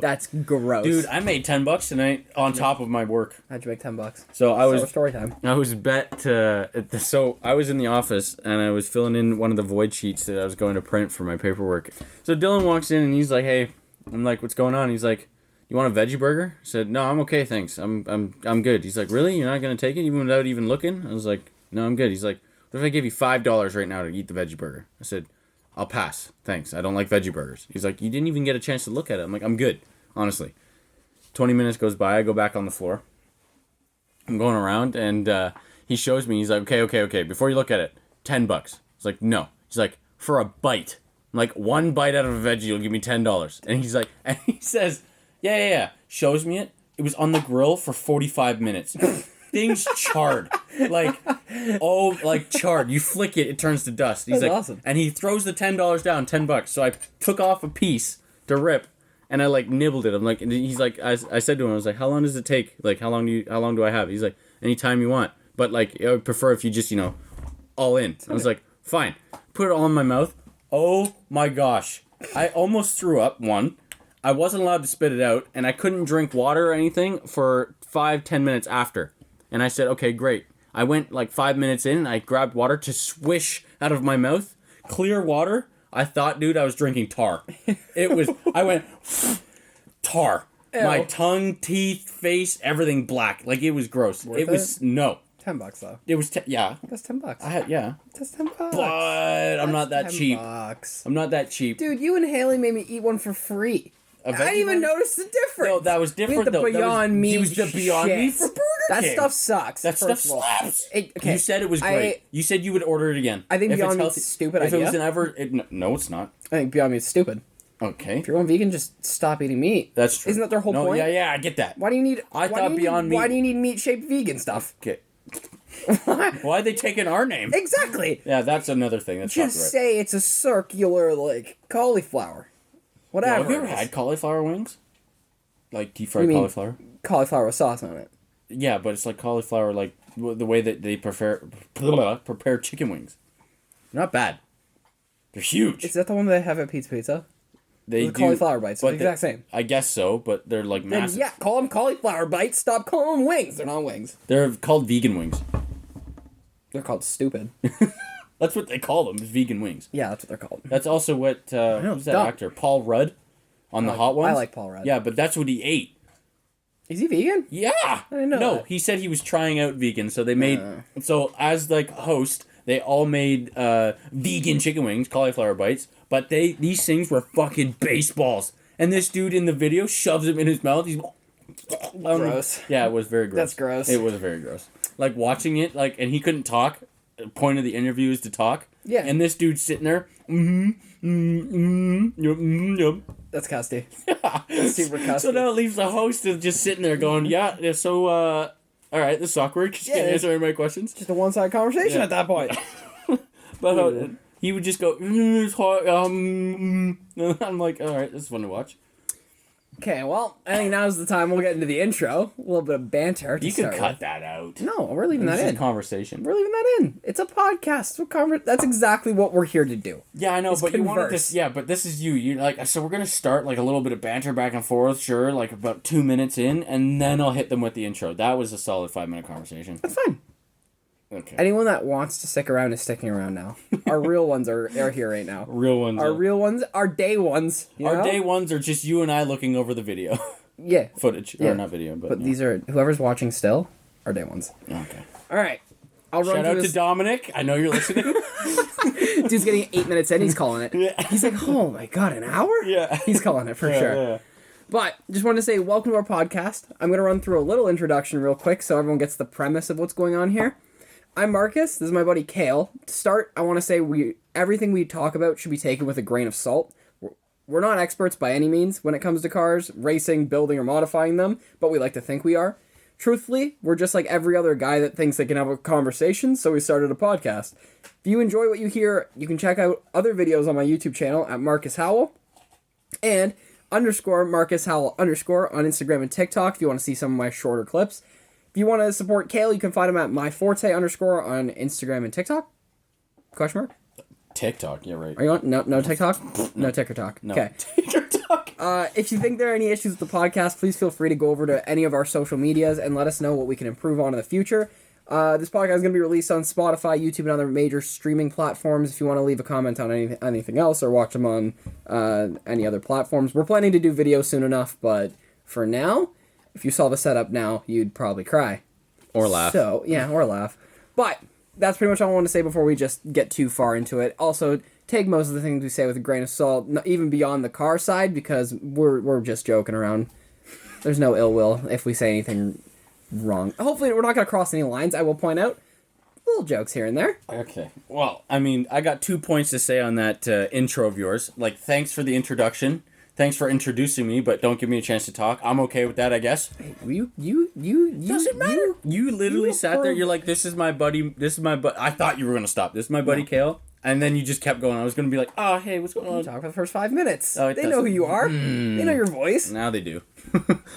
That's gross. Dude, I made $10 tonight on top of my work. How'd you make $10? So I was story time. I was bet to so I was in the office and I was filling in one of the void sheets that I was going to print for my paperwork. So Dylan walks in and he's like, "Hey," I'm like, "What's going on?" He's like, "You want a veggie burger?" I said, "No, I'm okay, thanks. I'm good." He's like, "Really? You're not gonna take it even without even looking?" I was like, "No, I'm good." He's like, "What if I give you $5 right now to eat the veggie burger?" I said, "I'll pass. Thanks. I don't like veggie burgers." He's like, "You didn't even get a chance to look at it." I'm like, "I'm good, honestly." 20 minutes goes by. I go back on the floor. I'm going around, and he shows me. He's like, okay. Before you look at it, $10. He's like, "No." He's like, "For a bite." I'm like, "One bite out of a veggie, you'll give me $10. And he's like, and he says, yeah. Shows me it. It was on the grill for 45 minutes. Things charred. Like charred. You flick it, it turns to dust. He's That's like, awesome. And he throws the $10 down, $10. So I took off a piece to rip, and I like nibbled it. I'm like, and he's like, I said to him, I was like, "How long does it take? Like, how long do I have?" He's like, "Anytime you want. But like, I would prefer if you just, all in." I was like, "Fine." Put it all in my mouth. Oh my gosh. I almost threw up, one. I wasn't allowed to spit it out, and I couldn't drink water or anything for 5-10 minutes after. And I said, "Okay, great." I went like 5 minutes in, and I grabbed water to swish out of my mouth. Clear water. I thought, dude, I was drinking tar. I went, tar. Ew. My tongue, teeth, face, everything black. Like, it was gross. Worth it was, it? no. $10 though. It was, yeah. That's $10. Yeah. That's $10. But I'm not that cheap. $10. I'm not that cheap. Dude, you and Haley made me eat one for free. I veggie didn't even burger? notice the difference. No, that was different, the though. Beyond Meat It was the Beyond shit. Meat for Burger That King. stuff sucks. That stuff first of all. slaps. Okay, You said it was great. You said you would order it again. I think If it's Beyond Meat's healthy- a stupid If idea. it was an ever... no, it's not. I think Beyond Meat's stupid. Okay. If you're going vegan, just stop eating meat. That's true. Isn't that their whole no, point? Yeah, I get that. Why do you need... I thought Beyond Meat... Why do you need meat-shaped vegan stuff? Okay. Why'd they take in our name? Exactly. Yeah, that's another thing. That's Just copyright. say it's a circular, like, cauliflower. Whatever. Have you ever it is. had cauliflower wings? Like deep fried You mean- cauliflower? Cauliflower with sauce on it. Yeah, but it's like cauliflower, like the way that they prepare chicken wings. Not bad. They're huge. Is that the one that I have at Pizza Pizza? They The cauliflower bites. They're but the exact same. I guess so, but they're like Then, massive. yeah, call them cauliflower bites. Stop calling them wings. They're not wings. They're called vegan wings. They're called stupid. That's what they call them, is vegan wings. Yeah, that's what they're called. That's also what who's that dumb. actor? Paul Rudd on the Hot Ones. I like Paul Rudd. Yeah, but that's what he ate. Is he vegan? Yeah. I didn't know No, that. he said he was trying out vegan, so they made so as like host, they all made vegan chicken wings, cauliflower bites, but these things were fucking baseballs. And this dude in the video shoves them in his mouth. He's Gross. Yeah, it was very gross. That's gross. It was very gross. Like watching it, like, and he couldn't talk. The point of the interview is to talk. Yeah. And this dude's sitting there. That's custy. That's super custy. So now it leaves the host is just sitting there going, yeah. So all right, this is awkward. Just can't answer any of my questions. Just a one-sided conversation at that point. But he would just go, it's hot. I'm like, all right, this is fun to watch. Okay, well, I think now's the time we'll get into the intro. A little bit of banter. You could cut that out. No, we're leaving that This is in. conversation. We're leaving that in. It's a podcast. That's exactly what we're here to do. Yeah, I know, It's but you wanted converse. this. Yeah, but this is you. You like, so we're gonna start like a little bit of banter back and forth, sure, like about 2 minutes in, and then I'll hit them with the intro. That was a solid 5-minute conversation. That's fine. Okay. Anyone that wants to stick around is sticking around now. Our real ones are here right now. Real ones. Our real ones, our day ones. You Our know? day ones are just you and I looking over the video Yeah. footage, Yeah. or not video, but But these are, whoever's watching still, our day ones. okay. All right. I'll run Shout through out this. to Dominic. I know you're listening. Dude's getting 8 minutes in. He's calling it. Yeah. He's like, oh my God, an hour? Yeah. He's calling it for sure. Yeah. But just wanted to say welcome to our podcast. I'm going to run through a little introduction real quick so everyone gets the premise of what's going on here. I'm Marcus. This is my buddy Cayle. To start, I want to say everything we talk about should be taken with a grain of salt. We're not experts by any means when it comes to cars, racing, building, or modifying them, but we like to think we are. Truthfully, we're just like every other guy that thinks they can have a conversation, so we started a podcast. If you enjoy what you hear, you can check out other videos on my YouTube channel at Marcus Howell and _Marcus Howell_ on Instagram and TikTok if you want to see some of my shorter clips. If you want to support Cayle, you can find him at myforte_ on Instagram and TikTok. Question mark? TikTok, yeah, right. Are you on? No TikTok? No TikTok. No. Okay. TikTok. If you think there are any issues with the podcast, please feel free to go over to any of our social medias and let us know what we can improve on in the future. This podcast is going to be released on Spotify, YouTube, and other major streaming platforms. If you want to leave a comment on anything else or watch them on any other platforms. We're planning to do videos soon enough, but for now, if you saw the setup now, you'd probably cry. Or laugh. So, yeah, or laugh. But that's pretty much all I want to say before we just get too far into it. Also, take most of the things we say with a grain of salt, even beyond the car side, because we're just joking around. There's no ill will if we say anything wrong. Hopefully, we're not going to cross any lines. I will point out little jokes here and there. Okay. Well, I mean, I got 2 points to say on that intro of yours. Like, thanks for the introduction. Thanks for introducing me, but don't give me a chance to talk. I'm okay with that, I guess. You Doesn't matter. You literally sat there. You're like, this is my buddy. I thought you were gonna stop. This is my buddy Cayle. And then you just kept going. I was gonna be like, oh, hey, what's going on? talk for the first 5 minutes. Oh, they know who you are. They know your voice. Now they do.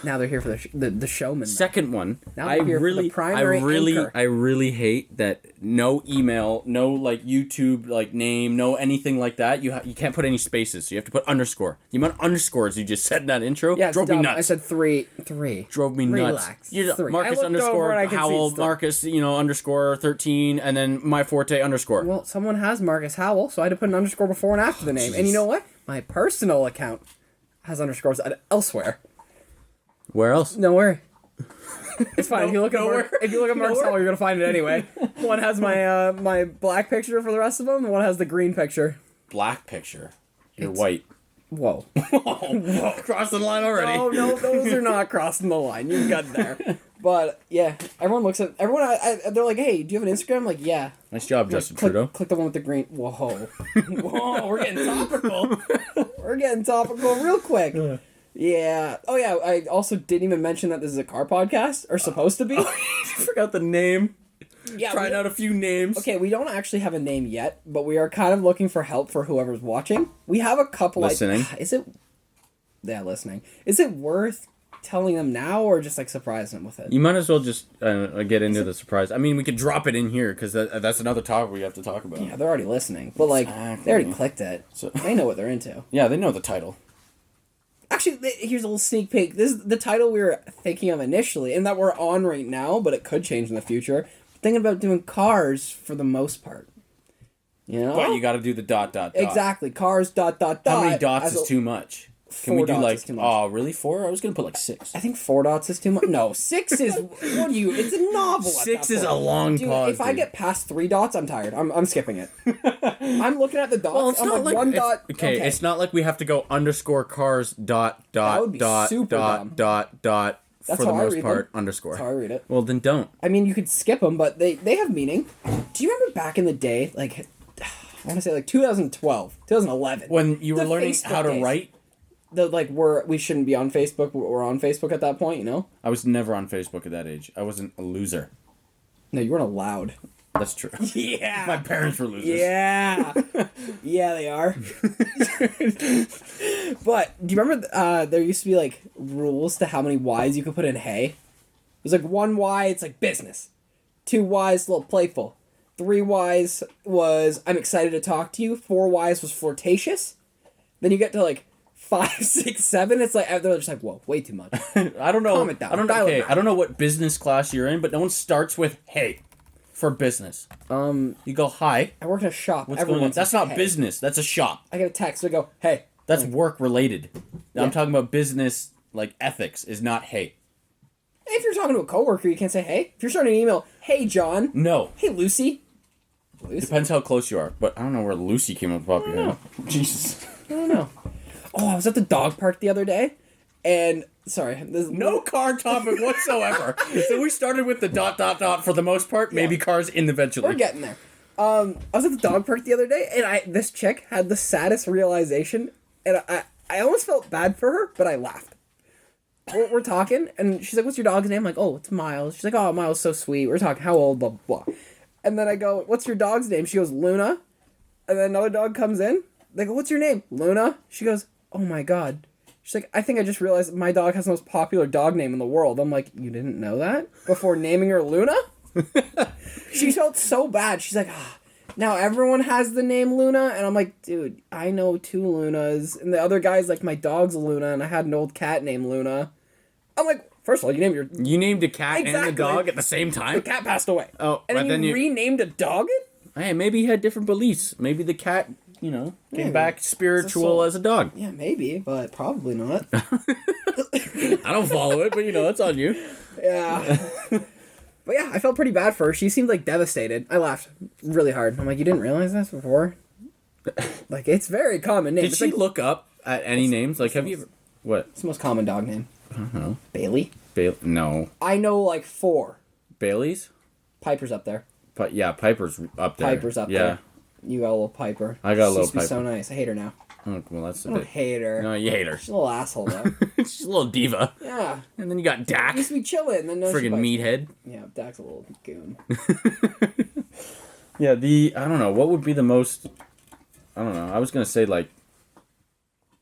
Now they're here for the showman. Second one. Now they're here for the primary anchor. I really hate that. No email, no like YouTube like name, no anything like that. You can't put any spaces. So you have to put underscore. The amount of underscores you just said in that intro drove me nuts. I said three. Drove me nuts. Relax. Marcus underscore Howell. Marcus underscore 13, and then my forte underscore. Well, someone has Marcus Howell, so I had to put an underscore before and after the name. And you know what? My personal account has underscores elsewhere. Where else? Nowhere. It's fine. If you look at Marcus Howell, you're gonna find it anyway. One has my my black picture for the rest of them, and one has the green picture. Black picture. You're white. Whoa. Whoa. Crossing the line already. Oh no, those are not crossing the line. You got there. But yeah, everyone looks at they're like, hey, do you have an Instagram? I'm like, yeah. Nice job, Justin Trudeau. Click the one with the green. Whoa. Whoa, we're getting topical. We're getting topical real quick. Yeah. Oh yeah, I also didn't even mention that this is a car podcast, or supposed to be. I forgot the name. Yeah, Trying out a few names. Okay, we don't actually have a name yet, but we are kind of looking for help for whoever's watching. We have a couple. Listening. Listening. Is it worth telling them now, or just like surprising them with it? You might as well just get into the surprise. I mean, we could drop it in here because that's another topic we have to talk about. Yeah, they're already listening, but like they already clicked it, so they know what they're into. Yeah, they know the title. Actually, here's a little sneak peek. This is the title we were thinking of initially, and that we're on right now, but it could change in the future. Thinking about doing cars for the most part. You know? But you got to do the ... Exactly. Cars ... How many dots is too much? Can we do like, oh, really? 4? I was going to put like 6. I think 4 dots is too much. No, 6 is, it's a novel. 6 is a long pause. If I get past 3 dots, I'm tired. I'm skipping it. I'm looking at the dots. Well, it's not like 1 dot. Okay, it's not like we have to go underscore cars ... That would be super dumb. For the most part, underscore. That's how I read it. Well, then don't. I mean, you could skip them, but they have meaning. Do you remember back in the day, like, I want to say like 2012, 2011. When you were learning how to write? We shouldn't be on Facebook, but we're on Facebook at that point, you know? I was never on Facebook at that age. I wasn't a loser. No, you weren't allowed. That's true. Yeah. My parents were losers. Yeah. Yeah, they are. But, do you remember there used to be, like, rules to how many Ys you could put in hey? It was like 1 Y, it's like business. 2 Ys, a little playful. 3 Ys was I'm excited to talk to you. 4 Ys was flirtatious. Then you get to, like, 5, 6, 7, it's like, they're just like, whoa, way too much. I don't know. Calm it down. I don't know what business class you're in, but no one starts with hey for business. You go, hi. I work in a shop. What's going on? That's not business. That's a shop. I get a text. I go, hey. That's work related. Yeah. I'm talking about business, like ethics, is not hey. If you're talking to a coworker, you can't say hey. If you're starting an email, hey, John. No. Hey, Lucy. Depends how close you are, but I don't know where Lucy came up with your head. Jesus. I don't know. Oh, I was at the dog park the other day, and sorry, no car topic whatsoever. So we started with the ... for the most part. Maybe cars eventually. We're getting there. I was at the dog park the other day, and this chick had the saddest realization, and I almost felt bad for her, but I laughed. We're talking, and she's like, "What's your dog's name?" I'm like, "Oh, it's Miles." She's like, "Oh, Miles, so sweet." We're talking, how old, blah blah. And then I go, "What's your dog's name?" She goes, "Luna." And then another dog comes in. They go, "What's your name?" "Luna." She goes, "Oh my god." She's like, "I think I just realized my dog has the most popular dog name in the world." I'm like, "You didn't know that before naming her Luna?" She felt so bad. She's like, Now everyone has the name Luna, and I'm like, dude, I know 2 Lunas. And the other guy's like, my dog's a Luna, and I had an old cat named Luna. I'm like, first of all, You named a cat and a dog at the same The time? cat passed away. Oh, and then you renamed a dog it? Hey, maybe he had different beliefs. Maybe the cat, came Maybe. back spiritual as a dog. Yeah, maybe, but probably not. I don't follow it, but that's on you. Yeah. But yeah, I felt pretty bad for her. She seemed like devastated. I laughed really hard. I'm like, you didn't realize this before? Like, it's very common name. Did she look up at any names? Like, have you ever... What? It's the most common dog name. I don't know. Bailey? No. I know like 4. Bailey's? Piper's up there. But yeah, Piper's up there. Piper's up there. You got a little Piper. I got a little She used to be so Piper. nice. I hate her now. Oh, well, that's a I don't bit... hate her. No, you hate her. She's a little asshole, though. She's a little diva. Yeah. And then you got Dak. Used to be chilling, and then no, Friggin' meathead. Yeah, Dak's a little goon. Yeah, I don't know, what would be the most... I don't know, I was gonna say, like...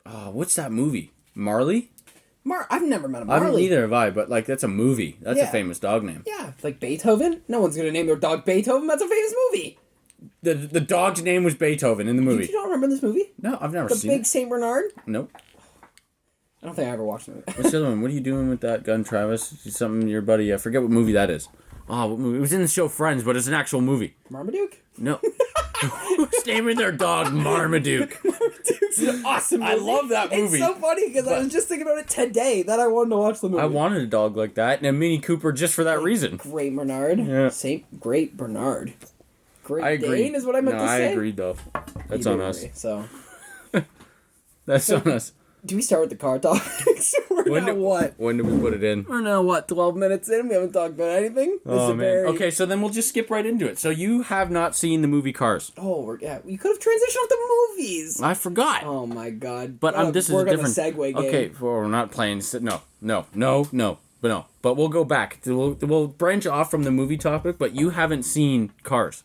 Oh, what's that movie? Marley? I've never met a I Marley. don't either have I, but, like, that's a movie. That's a Yeah. famous dog name. Yeah, like Beethoven? No one's gonna name their dog Beethoven. That's a famous movie. The dog's name was Beethoven in the movie. You don't remember this movie? No, I've never The seen Big it. Saint Bernard? Nope. I don't think I ever watched the movie. What's the other one? What are you doing with that gun, Travis? Something your buddy... I forget what movie that is. Oh, what movie? It was in the show Friends, but it's an actual movie. Marmaduke? No. Who's naming their dog Marmaduke? Marmaduke's an awesome movie. I love that movie. It's so funny because I was just thinking about it today that I wanted to watch the movie. I wanted a dog like that and a Mini Cooper just for that reason. Great Bernard. Yeah. Great Bernard. Great I agree. Dane is what I meant to I say. agreed, though. That's You on do us. agree, so, That's on us. do we start with the car topics? We're now what? When did we put it in? We're now what? 12 minutes in. We haven't talked about anything. This Oh, is man. Okay, so then we'll just skip right into it. So you have not seen the movie Cars. Oh, yeah. You could have transitioned off the movies. I forgot. Oh my god. But this is a different... Segue game. Okay, we're not playing... No. But we'll go back. We'll branch off from the movie topic, but you haven't seen Cars.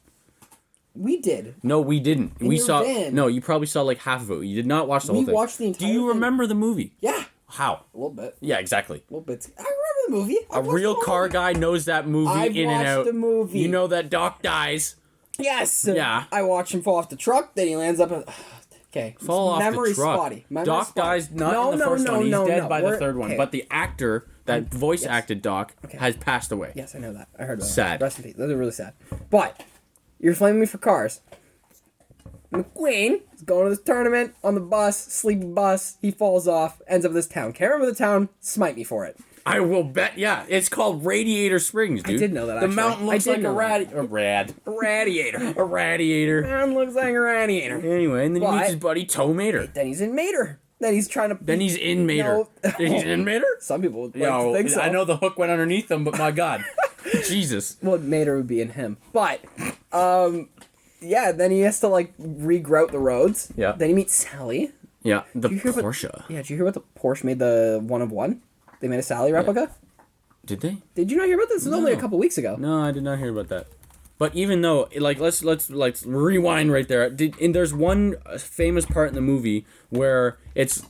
We did. No, we didn't. We your saw... van. No, you probably saw like half of it. You did not watch the whole thing. We watched the entire Do you thing. remember the movie? Yeah. How? A little bit. Yeah, exactly. A little bit. I remember the movie. I A watched real the whole car movie. guy knows that movie I've in and watched out. the movie. You know that Doc dies. Yes. Yeah. I watch him fall off the truck, then he lands up at... Okay. Fall off Memory the truck. spotty. Memory Doc spotty. dies not in the first one. He's dead by the We're- third one. okay. But the actor that voice acted Doc has passed away. Yes, I know that. I heard about Sad. that. Rest in peace. Those are really sad. But, you're flaming me for Cars. McQueen is going to this tournament on the bus, sleepy bus. He falls off, ends up in this town. Can't remember the town. Smite me for it. I will bet. Yeah, it's called Radiator Springs, dude. I did know that, The actually. mountain I looks did like know that. a Radiator. a radiator. Man looks like a radiator. Anyway, and then he But- meets his buddy Toe Mater. Then he's in Mater. Then he's trying to... Then he's in Mater. No. He's in Mater? Some people would like Yo, to think so. I know the hook went underneath them, but my God. Jesus. Well, Mater would be in him. But, yeah, then he has to, like, regrout the roads. Yeah. Then he meets Sally. Yeah, the you hear about- Porsche. Yeah, did you hear about the Porsche made the one of one? They made a Sally replica? Did they? Did you not hear about this? This was only a No. couple weeks ago. No, I did not hear about that. But even though, like, let's rewind right there. And there's one famous part in the movie where it's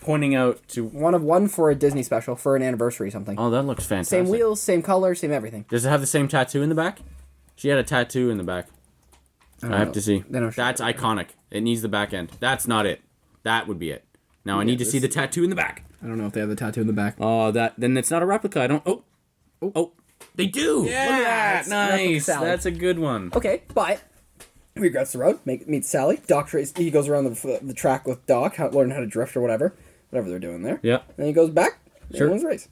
pointing out to. One of one for a Disney special for an anniversary or something. Oh, that looks fantastic. Same wheels, same color, same everything. Does it have the same tattoo in the back? She had a tattoo in the back. I have to see. They don't show That's it. iconic. It needs the back end. That's not it. That would be it. Now I need to see the tattoo in the back. I don't know if they have the tattoo in the back. Oh, then it's not a replica. I don't. Oh, they do. Yeah, Look at that. it's replica Nice. Sally. That's a good one. Okay, but he regrets the road, meets Sally. Doc he goes around the track with Doc, learn how to drift or whatever they're doing there. Yeah. Then he goes back. Sure. Wins the race.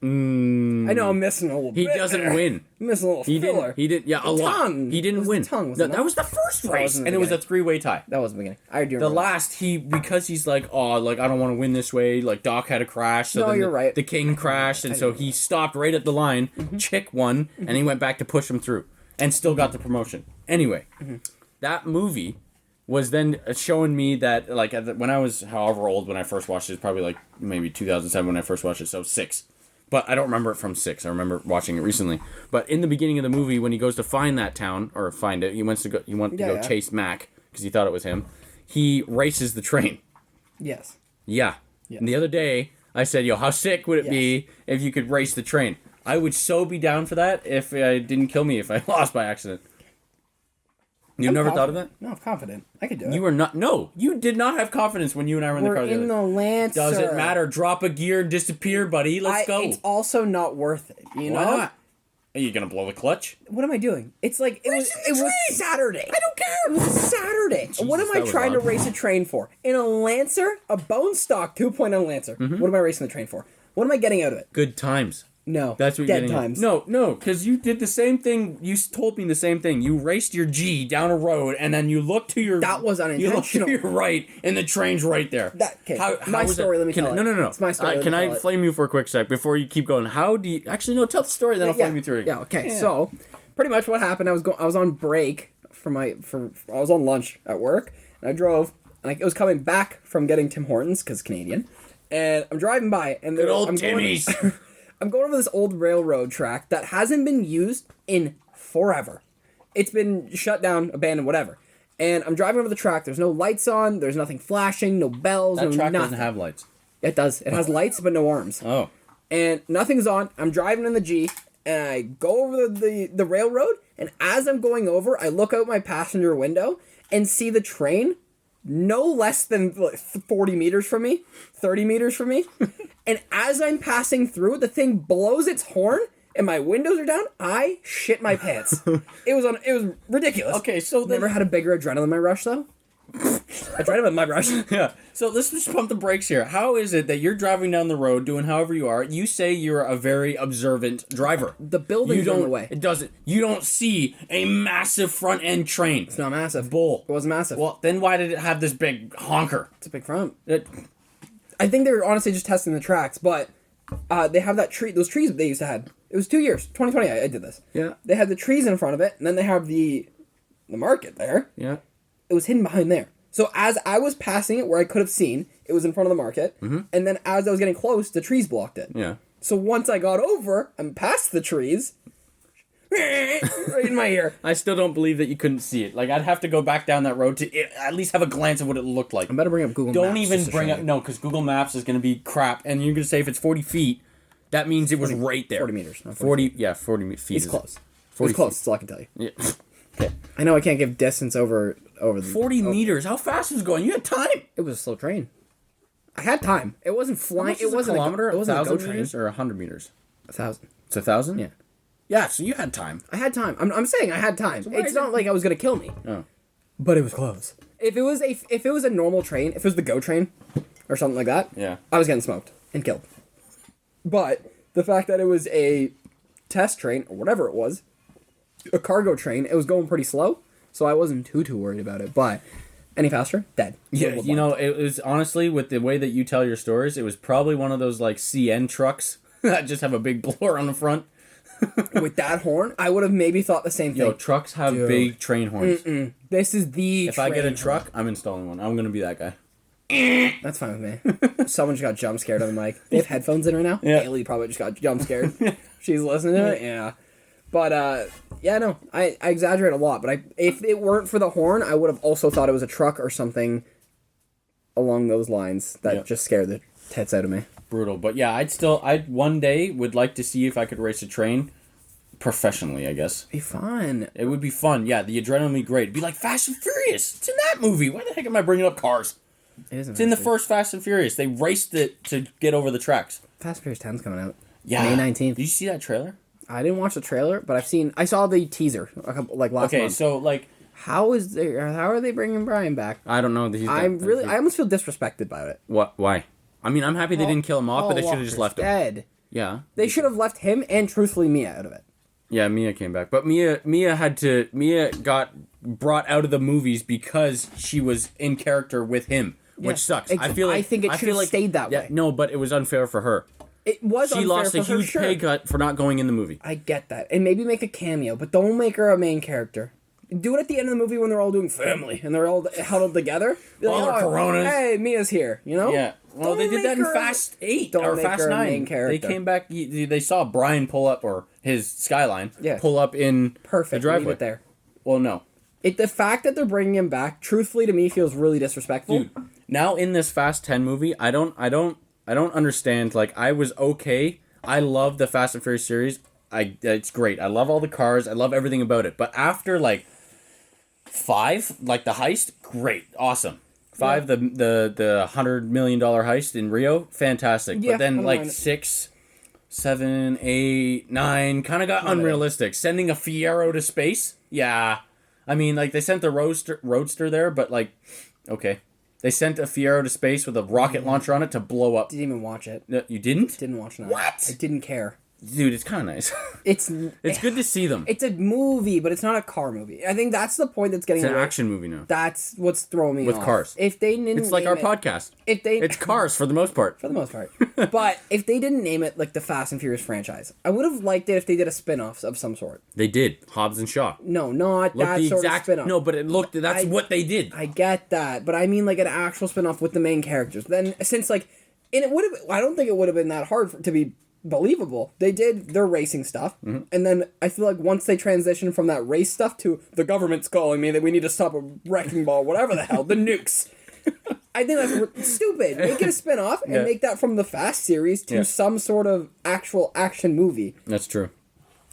I know I'm missing a little He bit. doesn't there. win. I'm missing a little He filler. didn't. He did. Yeah, a lot. tongue. He didn't It was win. the tongue, was No, it not? that was the first race, wasn't the and it was a beginning. 3-way tie. That was the beginning. I do The remember. last, because he's like, oh, like, I don't want to win this way. Like, Doc had a crash. So No, then you're right. The king crashed, and so he stopped right at the line. Chick won, and he went back to push him through, and still got the promotion. Anyway, that movie was then showing me that, like, when I was however old when I first watched it, it's probably like maybe 2007 when I first watched it, so 6. But I don't remember it from 6. I remember watching it recently. But in the beginning of the movie, when he goes to find that town, or find it, he wanted to go chase Mac, because he thought it was him, he races the train. Yes. Yeah. Yes. And the other day, I said, yo, how sick would it be if you could race the train? I would so be down for that if it didn't kill me if I lost by accident. You never thought of that? No, I'm confident. I could do it. You were not. No, you did not have confidence when you and I were in the car We're together. in the Lancer. Doesn't matter. Drop a gear and disappear, buddy. Let's go. It's also not worth it. You Why know? not? Are you gonna blow the clutch? What am I doing? It's like it was Saturday. I don't care. It was Saturday. What am that I was trying to odd. race a train for? In a Lancer, a bone stock 2.0 Lancer. Mm-hmm. What am I racing the train for? What am I getting out of it? Good times. No, That's what dead you're getting at. times. No, because you did the same thing. You told me the same thing. You raced your G down a road, and then you look to your. That was unintentional. You look to your right, and the train's right there. My was story. It? Let me tell it. No. It's my story. Can I flame you for a quick sec before you keep going? How do you actually no? Tell the story, then I'll flame you through it. Yeah. Okay. Yeah. So, pretty much what happened. I was on break I was on lunch at work, and I drove, and I was coming back from getting Tim Hortons because Canadian, and I'm driving by, and Good old Timmy's. I'm going over this old railroad track that hasn't been used in forever. It's been shut down, abandoned, whatever. And I'm driving over the track. There's no lights on. There's nothing flashing. No bells. That no track nothing. doesn't have lights. It does. It has lights, but no arms. Oh. And nothing's on. I'm driving in the G, and I go over the railroad. And as I'm going over, I look out my passenger window and see the train no less than 40 meters from me, 30 meters from me. And as I'm passing through, the thing blows its horn and my windows are down. I shit my pants. It was ridiculous. Okay, so then... Never had a bigger adrenaline rush though. Adrenaline rush. Yeah. So let's just pump the brakes here. How is it that you're driving down the road doing however you are? You say you're a very observant driver. The building's in the way. It doesn't. You don't see a massive front end train. It's not massive. Bull. It wasn't massive. Well, then why did it have this big honker? It's a big front. I think they were honestly just testing the tracks, but they have that tree. Those trees they used to have. It was 2 years, 2020. I did this. Yeah. They had the trees in front of it, and then they have the market there. Yeah. It was hidden behind there. So as I was passing it, where I could have seen, it was in front of the market, and then as I was getting close, the trees blocked it. Yeah. So once I got over and past the trees, right in my ear. I still don't believe that you couldn't see it. Like, I'd have to go back down that road to at least have a glance of what it looked like. I better bring up Google Maps. Don't even bring up... No, because Google Maps is going to be crap. And you're going to say if it's 40 feet, that means it was right there. 40 meters. Not 40 yeah, 40 feet. It's close. 40 close, that's all I can tell you. Yeah. Okay. I know I can't give distance over the... 40 meters. How fast was it going? You had time. It was a slow train. I had time. It wasn't flying. It wasn't a kilometer. It wasn't a go 1,000 train. meters or 100 meters? 1,000. It's 1,000? Yeah. Yeah, so you had time. I had time. I'm saying I had time. why It's is not like I was gonna kill me. Oh. But it was close. If it was a normal train, if it was the GO train or something like that, Yeah. I was getting smoked and killed. But the fact that it was a test train or whatever it was, a cargo train, it was going pretty slow, so I wasn't too worried about it. But any faster, dead. Yeah, you know, it was honestly, with the way that you tell your stories, it was probably one of those like CN trucks that just have a big blower on the front. With that horn, I would have maybe thought the same thing. Yo, trucks have big train horns. This is the. If I get a truck, I'm installing one. I'm gonna be that guy. That's fine with me. Someone just got jump scared on the mic. They have headphones in right now. Yeah. Cayle probably just got jump scared. She's listening to it. Yeah. But yeah, no, I exaggerate a lot. But if it weren't for the horn, I would have also thought it was a truck or something along those lines that just scared the tits out of me. Brutal. But yeah, I'd one day would like to see if I could race a train professionally, I guess. Be fun. It would be fun. Yeah, the adrenaline would be great. It'd be like Fast and Furious. It's in that movie. Why the heck am I bringing up cars? It's in the first Fast and Furious. They raced it to get over the tracks. Fast and Furious 10's coming out. Yeah. May 19th. Did you see that trailer? I didn't watch the trailer, but I saw the teaser last month. Okay, so like, how are they bringing Brian back? I don't know. I almost feel disrespected by it. What? Why? I mean, I'm happy they didn't kill him off, but they should have just left him. Dead. Yeah. They should have left him and truthfully Mia out of it. Yeah, Mia came back, but Mia got brought out of the movies because she was in character with him, which sucks. I think it should have stayed that way. No, but it was unfair for her. It was She unfair lost for a her, huge pay cut for not going in the movie. I get that. And maybe make a cameo, but don't make her a main character. Do it at the end of the movie when they're all doing family and they're all huddled together. All their Coronas. Hey, Mia's here, you know? Yeah. Well, they did that in Fast 8 or Fast 9. They came back. They saw Brian pull up, or his Skyline pull up in the driveway. Leave it there. Well, no. The fact that they're bringing him back, truthfully to me, feels really disrespectful. Dude, now in this Fast 10 movie, I don't understand. Like, I was okay. I love the Fast and Furious series. It's great. I love all the cars. I love everything about it. But after like 5, like the heist, great, awesome. 5, the $100 million heist in Rio, fantastic. Yeah, But then I don't like mind it. 6, 7, 8, 9 kind of got unrealistic. Sending a Fiero to space, yeah. I mean, like they sent the Roadster there, but like, okay. They sent a Fiero to space with a rocket launcher on it to blow up. Didn't even watch it. No, you didn't? Didn't watch that. What? I didn't care. Dude, it's kind of nice. It's It's good to see them. It's a movie, but it's not a car movie. I think that's the point that's getting. It's an away. action movie now. That's what's throwing me With off. cars. If they didn't, It's like name our it- podcast. If they, It's cars for the most part. for the most part. But if they didn't name it like the Fast and Furious franchise, I would have liked it if they did a spin-off of some sort. They did. Hobbs and Shaw. No, not Look, that the sort exact of spin-off. No, but it looked. That's what they did. I get that, but I mean like an actual spin-off with the main characters. Then since like, and it would have, I don't think it would have been that hard to be believable. They did their racing stuff, Mm-hmm. and then I feel like once they transitioned from that race stuff to the government's calling me that we need to stop a wrecking ball, whatever the hell, the nukes. I think that's stupid. Make it a spin-off and Yeah. make that from the Fast series to Yeah. some sort of actual action movie. That's true.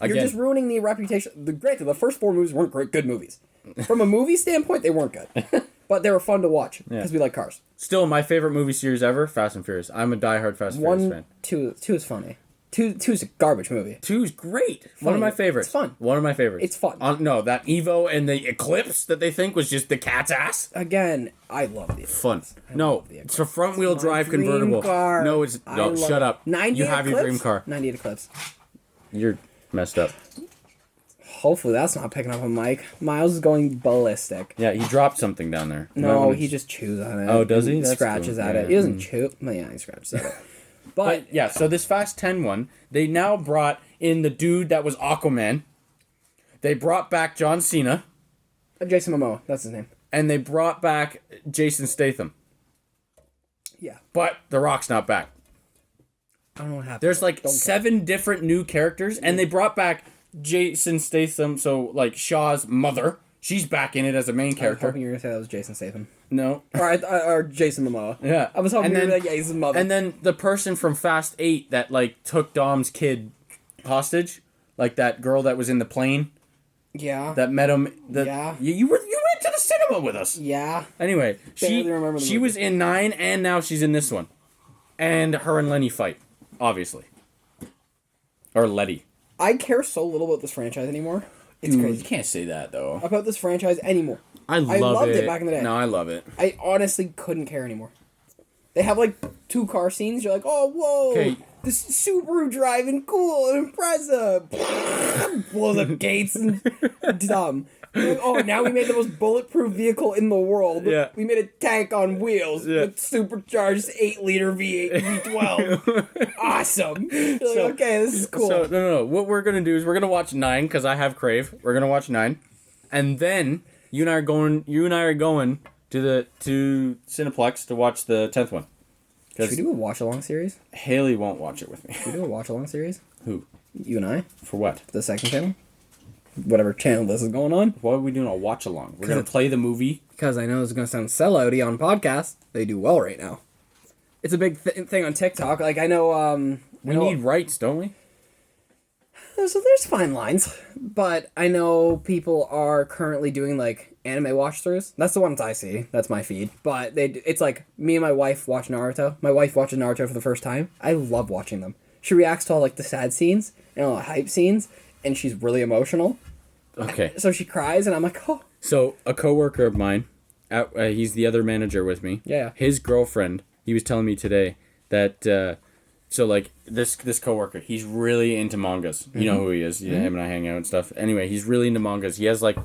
You're Again, just ruining the reputation. Granted, the first 4 movies weren't good movies. From a movie standpoint, they weren't good. But they were fun to watch because we like cars. still my favorite movie series ever, Fast and Furious. I'm a diehard Fast and Furious 1, fan. 2 is funny. 2 is a garbage movie. 2 is great. One Funny. of my favorites. It's fun. One of my favorites. It's fun. No, that Evo and the Eclipse that they think was just the cat's ass. Again, I love these. Fun. No, the it's a front wheel My drive dream convertible. car. No, it's I no. love Shut it. up. 98 You have your Eclipse? dream car. 98 Eclipse. You're messed up. Hopefully that's not picking up a mic. Miles is going ballistic. Yeah, he dropped something down there. You might No, wanna- he just chews on it. Oh, does he? And That's scratches cool. at Yeah. it. He doesn't chew. Well, yeah, he scratches at it. But yeah, so this Fast 10 one, they now brought in the dude that was Aquaman. They brought back John Cena, Jason Momoa, that's his name. and they brought back Jason Statham. Yeah. But The Rock's not back. I don't know what happened. There's like Don't care. 7 different new characters, and they brought back Jason Statham, so like Shaw's mother. She's back in it as a main I was character. hoping you were going to say that was Jason Statham. No. Or Jason Momoa. Yeah. I was hoping And you were then- like, yeah, he's his mother. And then the person from Fast 8 that like took Dom's kid hostage, like that girl that was in the plane yeah. that met him. Yeah. You went to the cinema with us. Yeah. Anyway, Barely remember the she movie. was in 9 and now she's in this one. And her and Lenny fight, obviously. Or Letty. I care so little about this franchise anymore. It's Dude, crazy. you can't say that though. About this franchise anymore. I loved it back in the day. No, I love it. I honestly couldn't care anymore. They have like 2 car scenes. You're like, oh, whoa. Okay. This Subaru driving cool and impressive. Blows up gates and dumb. Like, oh, now we made the most bulletproof vehicle in the world. Yeah. We made a tank on wheels Yeah. with supercharged 8-liter V8 V12. Awesome. You're like, So- okay, this is cool. So no. What we're gonna do is we're gonna watch 9 because I have Crave. We're gonna watch 9, and then you and I are going to Cineplex to watch the 10th one. Should we Because do a watch along series? Haley won't watch it with me. Should we do a watch along series? Who? You and I? For what? The second channel? Whatever channel this is going on. Why are we doing a watch along? We're gonna play the movie. Because I know it's going to sound sellouty on podcasts. They do well right now. It's a big thing on TikTok. Like, I know, We need rights, don't we? so there's fine lines. But I know people are currently doing, like, anime watch-throughs. That's the ones I see. That's my feed. But it's like, me and my wife watch Naruto. My wife watches Naruto for the first time. I love watching them. She reacts to all, like, the sad scenes and all the hype scenes. And she's really emotional. Okay. So she cries, and I'm like, oh. So a coworker of mine, he's the other manager with me. Yeah. His girlfriend. He was telling me today that. So like this coworker, he's really into mangas. You know who he is. Yeah, him and I hang out and stuff. Anyway, he's really into mangas. He has like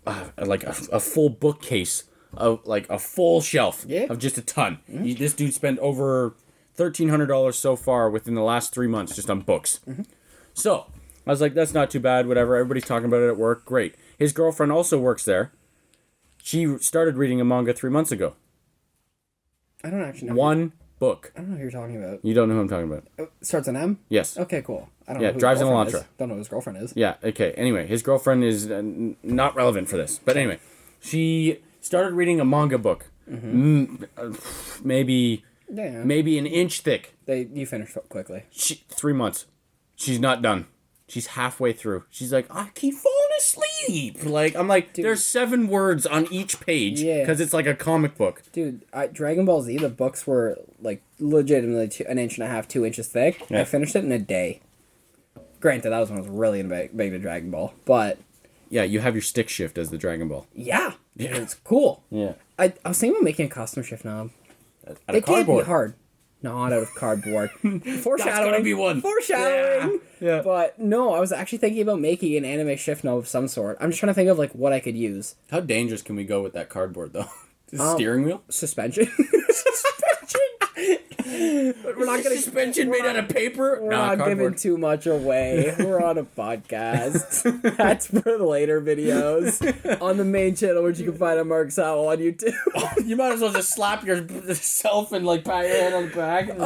a full bookcase of like a full shelf Yeah. of just a ton. This dude spent over $1,300 so far within the last 3 months just on books. So I was like, that's not too bad. Whatever. Everybody's talking about it at work. Great. His girlfriend also works there. She started reading a manga 3 months ago. I don't actually know. One book. I don't know who you're talking about. You don't know who I'm talking about. It starts an M? Yes. Okay, cool. I don't Yeah, know who drives his an girlfriend Elantra. is. Don't know who his girlfriend is. Yeah, okay. Anyway, his girlfriend is not relevant for this. But anyway, she started reading a manga book. Maybe Yeah. maybe an inch thick. You finished quickly. 3 months. She's not done. She's halfway through. She's like, I keep falling to sleep. Like, I'm like, there's 7 words on each page. Yeah. Because it's like a comic book. Dude, Dragon Ball Z, the books were, like, legitimately 1.5 inches, 2 inches thick. Yeah. I finished it in a day. Granted, that was when I was really big to Dragon Ball. But, Yeah, you have your stick shift as the Dragon Ball. yeah. It's cool. Yeah. I was thinking about making a custom shift knob. Out It can't be hard. Not out of cardboard. Foreshadowing. gotta be one. Foreshadowing. Yeah. But no, I was actually thinking about making an anime shift knob of some sort. I'm just trying to think of like what I could use. How dangerous can we go with that cardboard, though? The steering wheel? Suspension. We're not gonna Suspension made out of paper? We're not giving too much away. We're on a podcast. That's for the later videos on the main channel, which you can find on Mark's Howell on YouTube. You might as well just slap yourself and like pat your head on the back.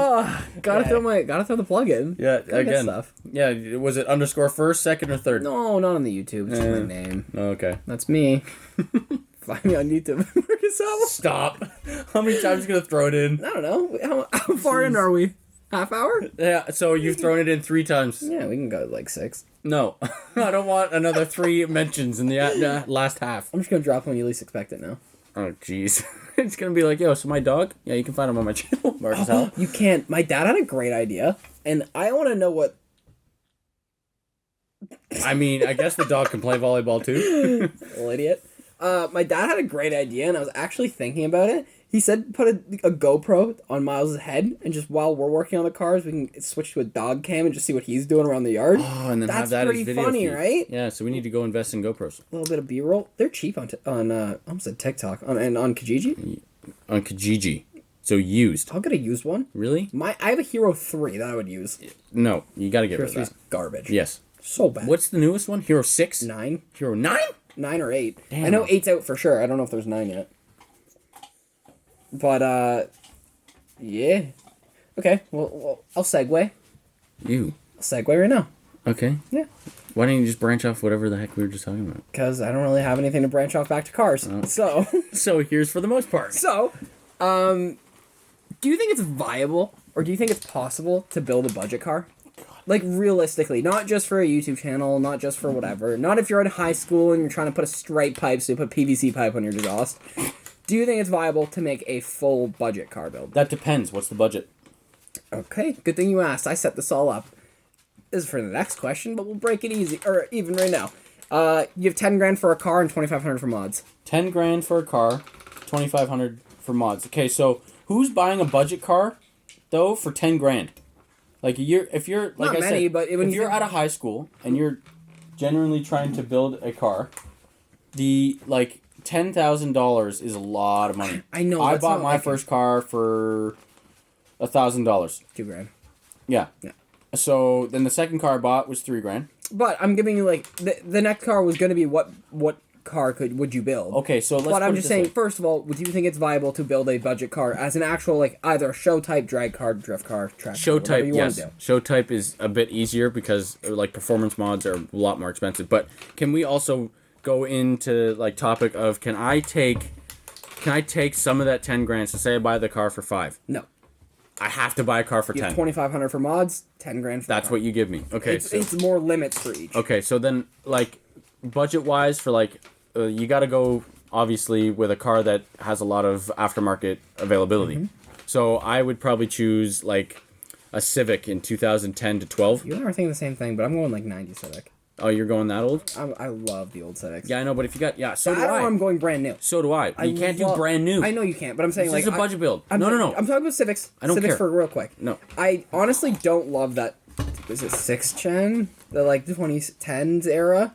Gotta throw the plug in. Yeah, Gotta get again. stuff. Yeah, was it underscore first, second, or third? No, not on the YouTube. It's just my name. Okay. That's me. Find me on YouTube. Marcus Howell. Stop. How many times are you going to throw it in? I don't know. How far in are we? Half hour? Yeah, so you've thrown it in 3 times. Yeah, we can go like 6. No. I don't want another 3 mentions in the last half. I'm just gonna drop when you least expect it now. Oh, jeez. It's going to be like, yo, so my dog? Yeah, you can find him on my channel. Marcus Howell. You can't. My dad had a great idea, and I want to know what. I mean, I guess the dog can play volleyball too. Little idiot. My dad had a great idea, and I was actually thinking about it. He said put a GoPro on Miles' head, and just while we're working on the cars, we can switch to a dog cam and just see what he's doing around the yard. Oh, and then That's have that pretty as video funny, feed. right? Yeah, so we need to go invest in GoPros. A little bit of B-roll. They're cheap on I almost said TikTok and on Kijiji. On Kijiji. So used. I'll get a used one. Really? I have a Hero 3 that I would use. No, you got to get Hero rid 3 of is that. garbage. Yes. So bad. What's the newest one? Hero 6? 9? Hero 9? 9 or 8. Damn. I know 8's out for sure. I don't know if there's 9 yet. But, yeah. Okay, well I'll segue. You. I'll segue right now. Okay. Yeah. Why didn't you just branch off whatever the heck we were just talking about? Because I don't really have anything to branch off back to cars. Oh. So, So here's for the most part. Do you think it's viable, or do you think it's possible to build a budget car? Like, realistically, not just for a YouTube channel, not just for whatever. Not if you're in high school and you're trying to put a straight pipe, so you put PVC pipe on your exhaust. Do you think it's viable to make a full budget car build? That depends. What's the budget? Okay, good thing you asked. I set this all up. This is for the next question, but we'll break it easy, or even right now. You have 10 grand for a car and 2,500 for mods. 10 grand for a car, 2,500 for mods. Okay, so who's buying a budget car, though, for 10 grand? Like, if you're, like Not I many, said, but if you're out of high school and you're genuinely trying to build a car, the, like, $10,000 is a lot of money. I know. I that's bought not my like first car for $1,000. 2 grand. Yeah. Yeah. So then the second car I bought was 3 grand. But I'm giving you like the next car was going to be what car would you build? Okay, so let's. But I'm put it just this saying, way. first of all, do you think it's viable to build a budget car as an actual like either a show type, drag car, drift car, track Show car, whatever type, you yes. want to do? Show type is a bit easier because like performance mods are a lot more expensive. But can we also go into like topic of can I take some of that 10 grand? So say I buy the car for 5. No. I have to buy a car for You 10. have 2,500 for mods, 10 grand for That's the car. what you give me. Okay, It's more limits for each. okay. So then, like, budget wise, for like, you got to go obviously with a car that has a lot of aftermarket availability. Mm-hmm. So I would probably choose like a Civic in 2010 to 12. You and I are thinking the same thing, but I'm going like 90 Civic. Oh, you're going that old? I love the old Civics. Yeah, I know, but if you got so do I don't know, I. I'm going brand new. So do I. You can't do love- brand new. I know you can't, but I'm saying This like is a budget build. I'm No. I'm talking about Civics. I don't Civics care. for real quick. No. I honestly don't love that. Is it 6th gen? The like 2010s era.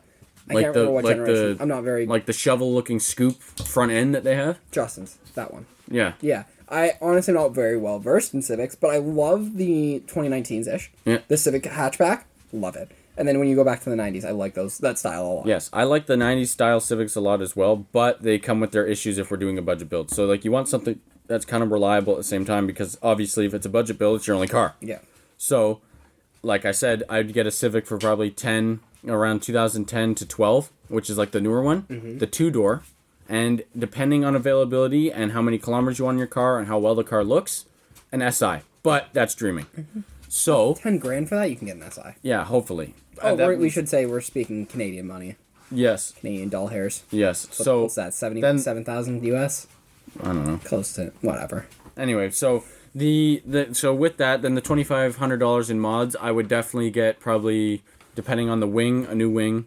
I Like can't the- remember what like generation. the- I'm not very Like the shovel-looking scoop front end that they have. Justin's that one. Yeah. Yeah. I honestly am not very well versed in Civics, but I love the 2019s ish. Yeah. The Civic hatchback, love it. And then when you go back to the 90s, I like that style a lot. Yes, I like the 90s style Civics a lot as well, but they come with their issues if we're doing a budget build. So, like, you want something that's kind of reliable at the same time because, obviously, if it's a budget build, it's your only car. Yeah. So, like I said, I'd get a Civic for probably around 2010 to 12, which is, like, the newer one, the 2-door. And depending on availability and how many kilometers you want in your car and how well the car looks, an SI. But that's dreaming. So, 10 grand for that, you can get an SI. yeah, hopefully. Oh, we should say we're speaking Canadian money. Yes. Canadian doll hairs. Yes. What's that? 77,000 US. I don't know. Close to whatever. Anyway, so so with that, then the $2,500 in mods, I would definitely get probably, depending on the wing, a new wing.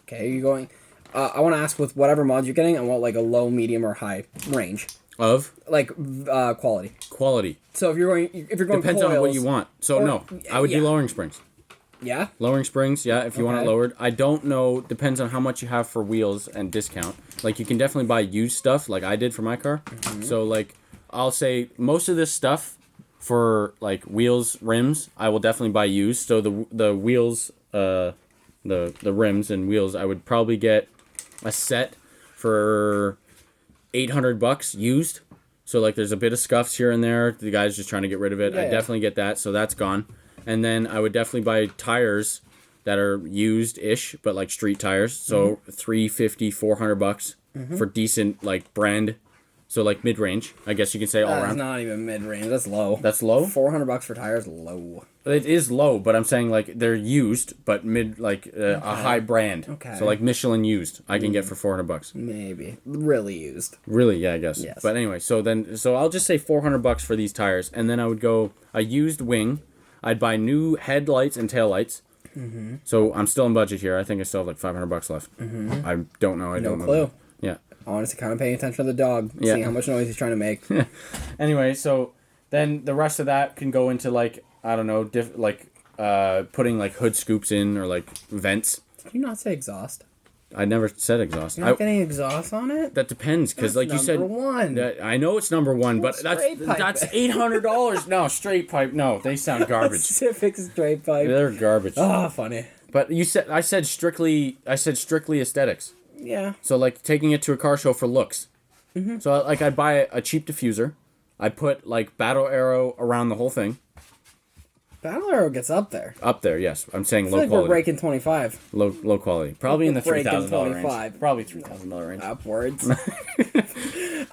Okay, you're going. I want to ask, with whatever mods you're getting, I want like a low, medium, or high range. Of Like quality. quality. So if you're going Depends coils, on what you want. So no, I would do lowering springs. Yeah. Lowering springs, yeah, if you want it Okay. lowered. I don't know, depends on how much you have for wheels and discount. Like, you can definitely buy used stuff, like I did for my car. So, like, I'll say most of this stuff for, like, wheels, rims, I will definitely buy used. So the wheels, the rims and wheels, I would probably get a set for $800 used. So, like, there's a bit of scuffs here and there. The guy's just trying to get rid of it. I definitely get that, so that's gone. And then I would definitely buy tires that are used-ish, but like street tires. So $350, $400 for decent like brand. So like mid-range, I guess you can say all That's around. not even mid-range. That's low. That's low? $400 for tires, low. It is low, but I'm saying like they're used, but mid like a high brand. Okay. So like Michelin used, I can get for $400. Maybe. Really used. Really, yeah, I guess. Yes. But anyway, so I'll just say $400 for these tires, and then I would go a used wing. I'd buy new headlights and taillights. So I'm still in budget here. I think I still have like $500 left. I don't know. I don't know. No clue. Yeah. Honestly, kind of paying attention to the dog, Yeah. seeing how much noise he's trying to make. Anyway, so then the rest of that can go into like, I don't know, putting like hood scoops in or like vents. Did you not say exhaust? I never said exhaust. You're not getting exhaust on it? That depends, because like you said, number one. I know it's number one, but Straight pipe. that's $800. No, straight pipe. No, they sound garbage. Pacific straight pipe. They're garbage. Oh, funny. But I said strictly aesthetics. Yeah. So like taking it to a car show for looks. So like I'd buy a cheap diffuser. I'd put like battle arrow around the whole thing. Battle Arrow gets up there. Up there, yes. I'm saying I low feel like quality. we're breaking 25. Low quality. Probably in the Breaking $3,000 range. 25. Probably $3,000 range. Upwards.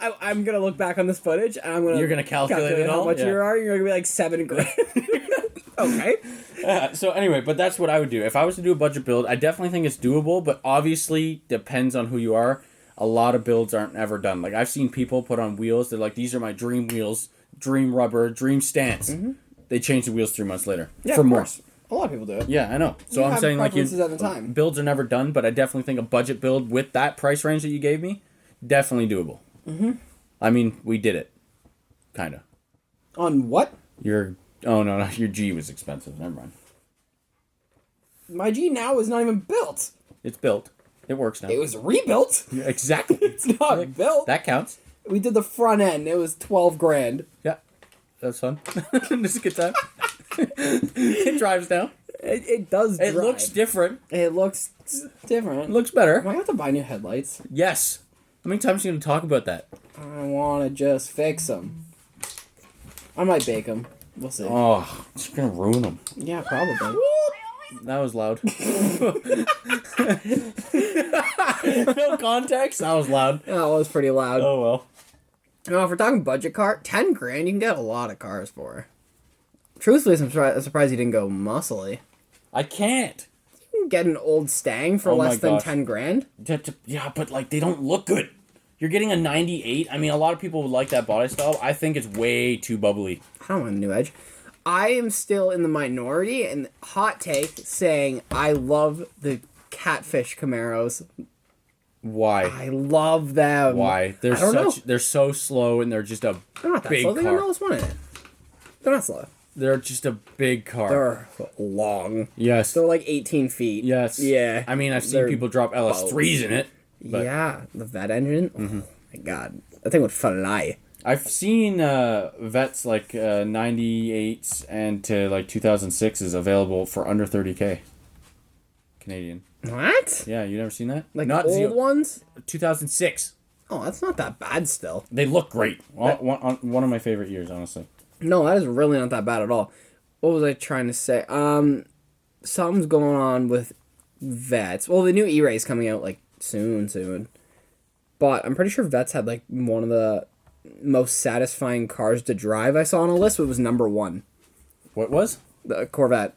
I'm going to look back on this footage and I'm going to... You're gonna calculate it how all? much Yeah. you are. You're going to be like $7,000. Okay. So anyway, but that's what I would do. If I was to do a budget build, I definitely think it's doable, but obviously depends on who you are. A lot of builds aren't ever done. Like I've seen people put on wheels. They're like, these are my dream wheels, dream rubber, dream stance. They change the wheels 3 months later. Yeah, for of more. course. A lot of people do it. Yeah, I know. So You I'm have saying like preferences at the time. builds are never done, but I definitely think a budget build with that price range that you gave me, definitely doable. I mean, we did it, kind of. On what? Your your G was expensive. Never mind. My G now is not even built. It's built. It works now. It was rebuilt. Yeah, exactly. It's not built. That counts. We did the front end. It was $12,000. Yeah, that's fun. This is a good time. It drives now. It does drive. It looks different. It looks different. It looks better. Do I have to buy new headlights? Yes. How many times are you going to talk about that? I want to just fix them. I might bake them. We'll see. Oh, it's going to ruin them. Yeah, probably. That was loud. No context. That was loud. That was pretty loud. Oh well. No, if we're talking budget car, $10,000 you can get a lot of cars for. Truthfully, I'm surprised you didn't go muscly. I can't. You can get an old Stang for Oh my less than gosh. $10,000. Yeah, but like they don't look good. You're getting a 98. I mean, a lot of people would like that body style. I think it's way too bubbly. I don't want a new Edge. I am still in the minority, and hot take saying I love the catfish Camaros. Why? I love them. Why? I don't know. They're so slow and they're just a They're not that big slow. They got car. the lowest one in it. They're not slow. They're just a big car. They're long. Yes. They're like 18 feet. Yes. Yeah. I mean, I've seen They're people drop LS3s in it. But yeah. The vet engine. Oh my god. That thing would fly. I've seen vets like 98s and to like 2006s available for under 30K Canadian. What? Yeah, you never seen that? Like Not old ones? 2006. Oh, that's not that bad still. They look great. One of my favorite years, honestly. No, that is really not that bad at all. What was I trying to say? Something's going on with vets. Well, the new E-Ray's coming out like soon. But I'm pretty sure vets had like one of the most satisfying cars to drive I saw on a list. It was number 1. What was? The Corvette.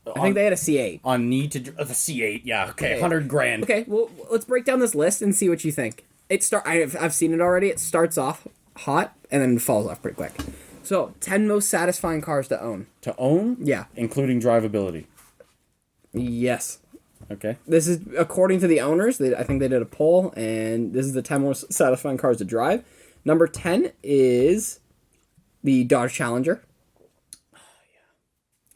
I think they had a C8. On need to the C8. Yeah, okay, 100 grand. Okay, well, let's break down this list and see what you think. I've seen it already. It starts off hot and then falls off pretty quick. So, 10 most satisfying cars to own. To own? Yeah. Including drivability. Yes. Okay. This is according to the owners. I think they did a poll, and this is the 10 most satisfying cars to drive. Number 10 is the Dodge Challenger.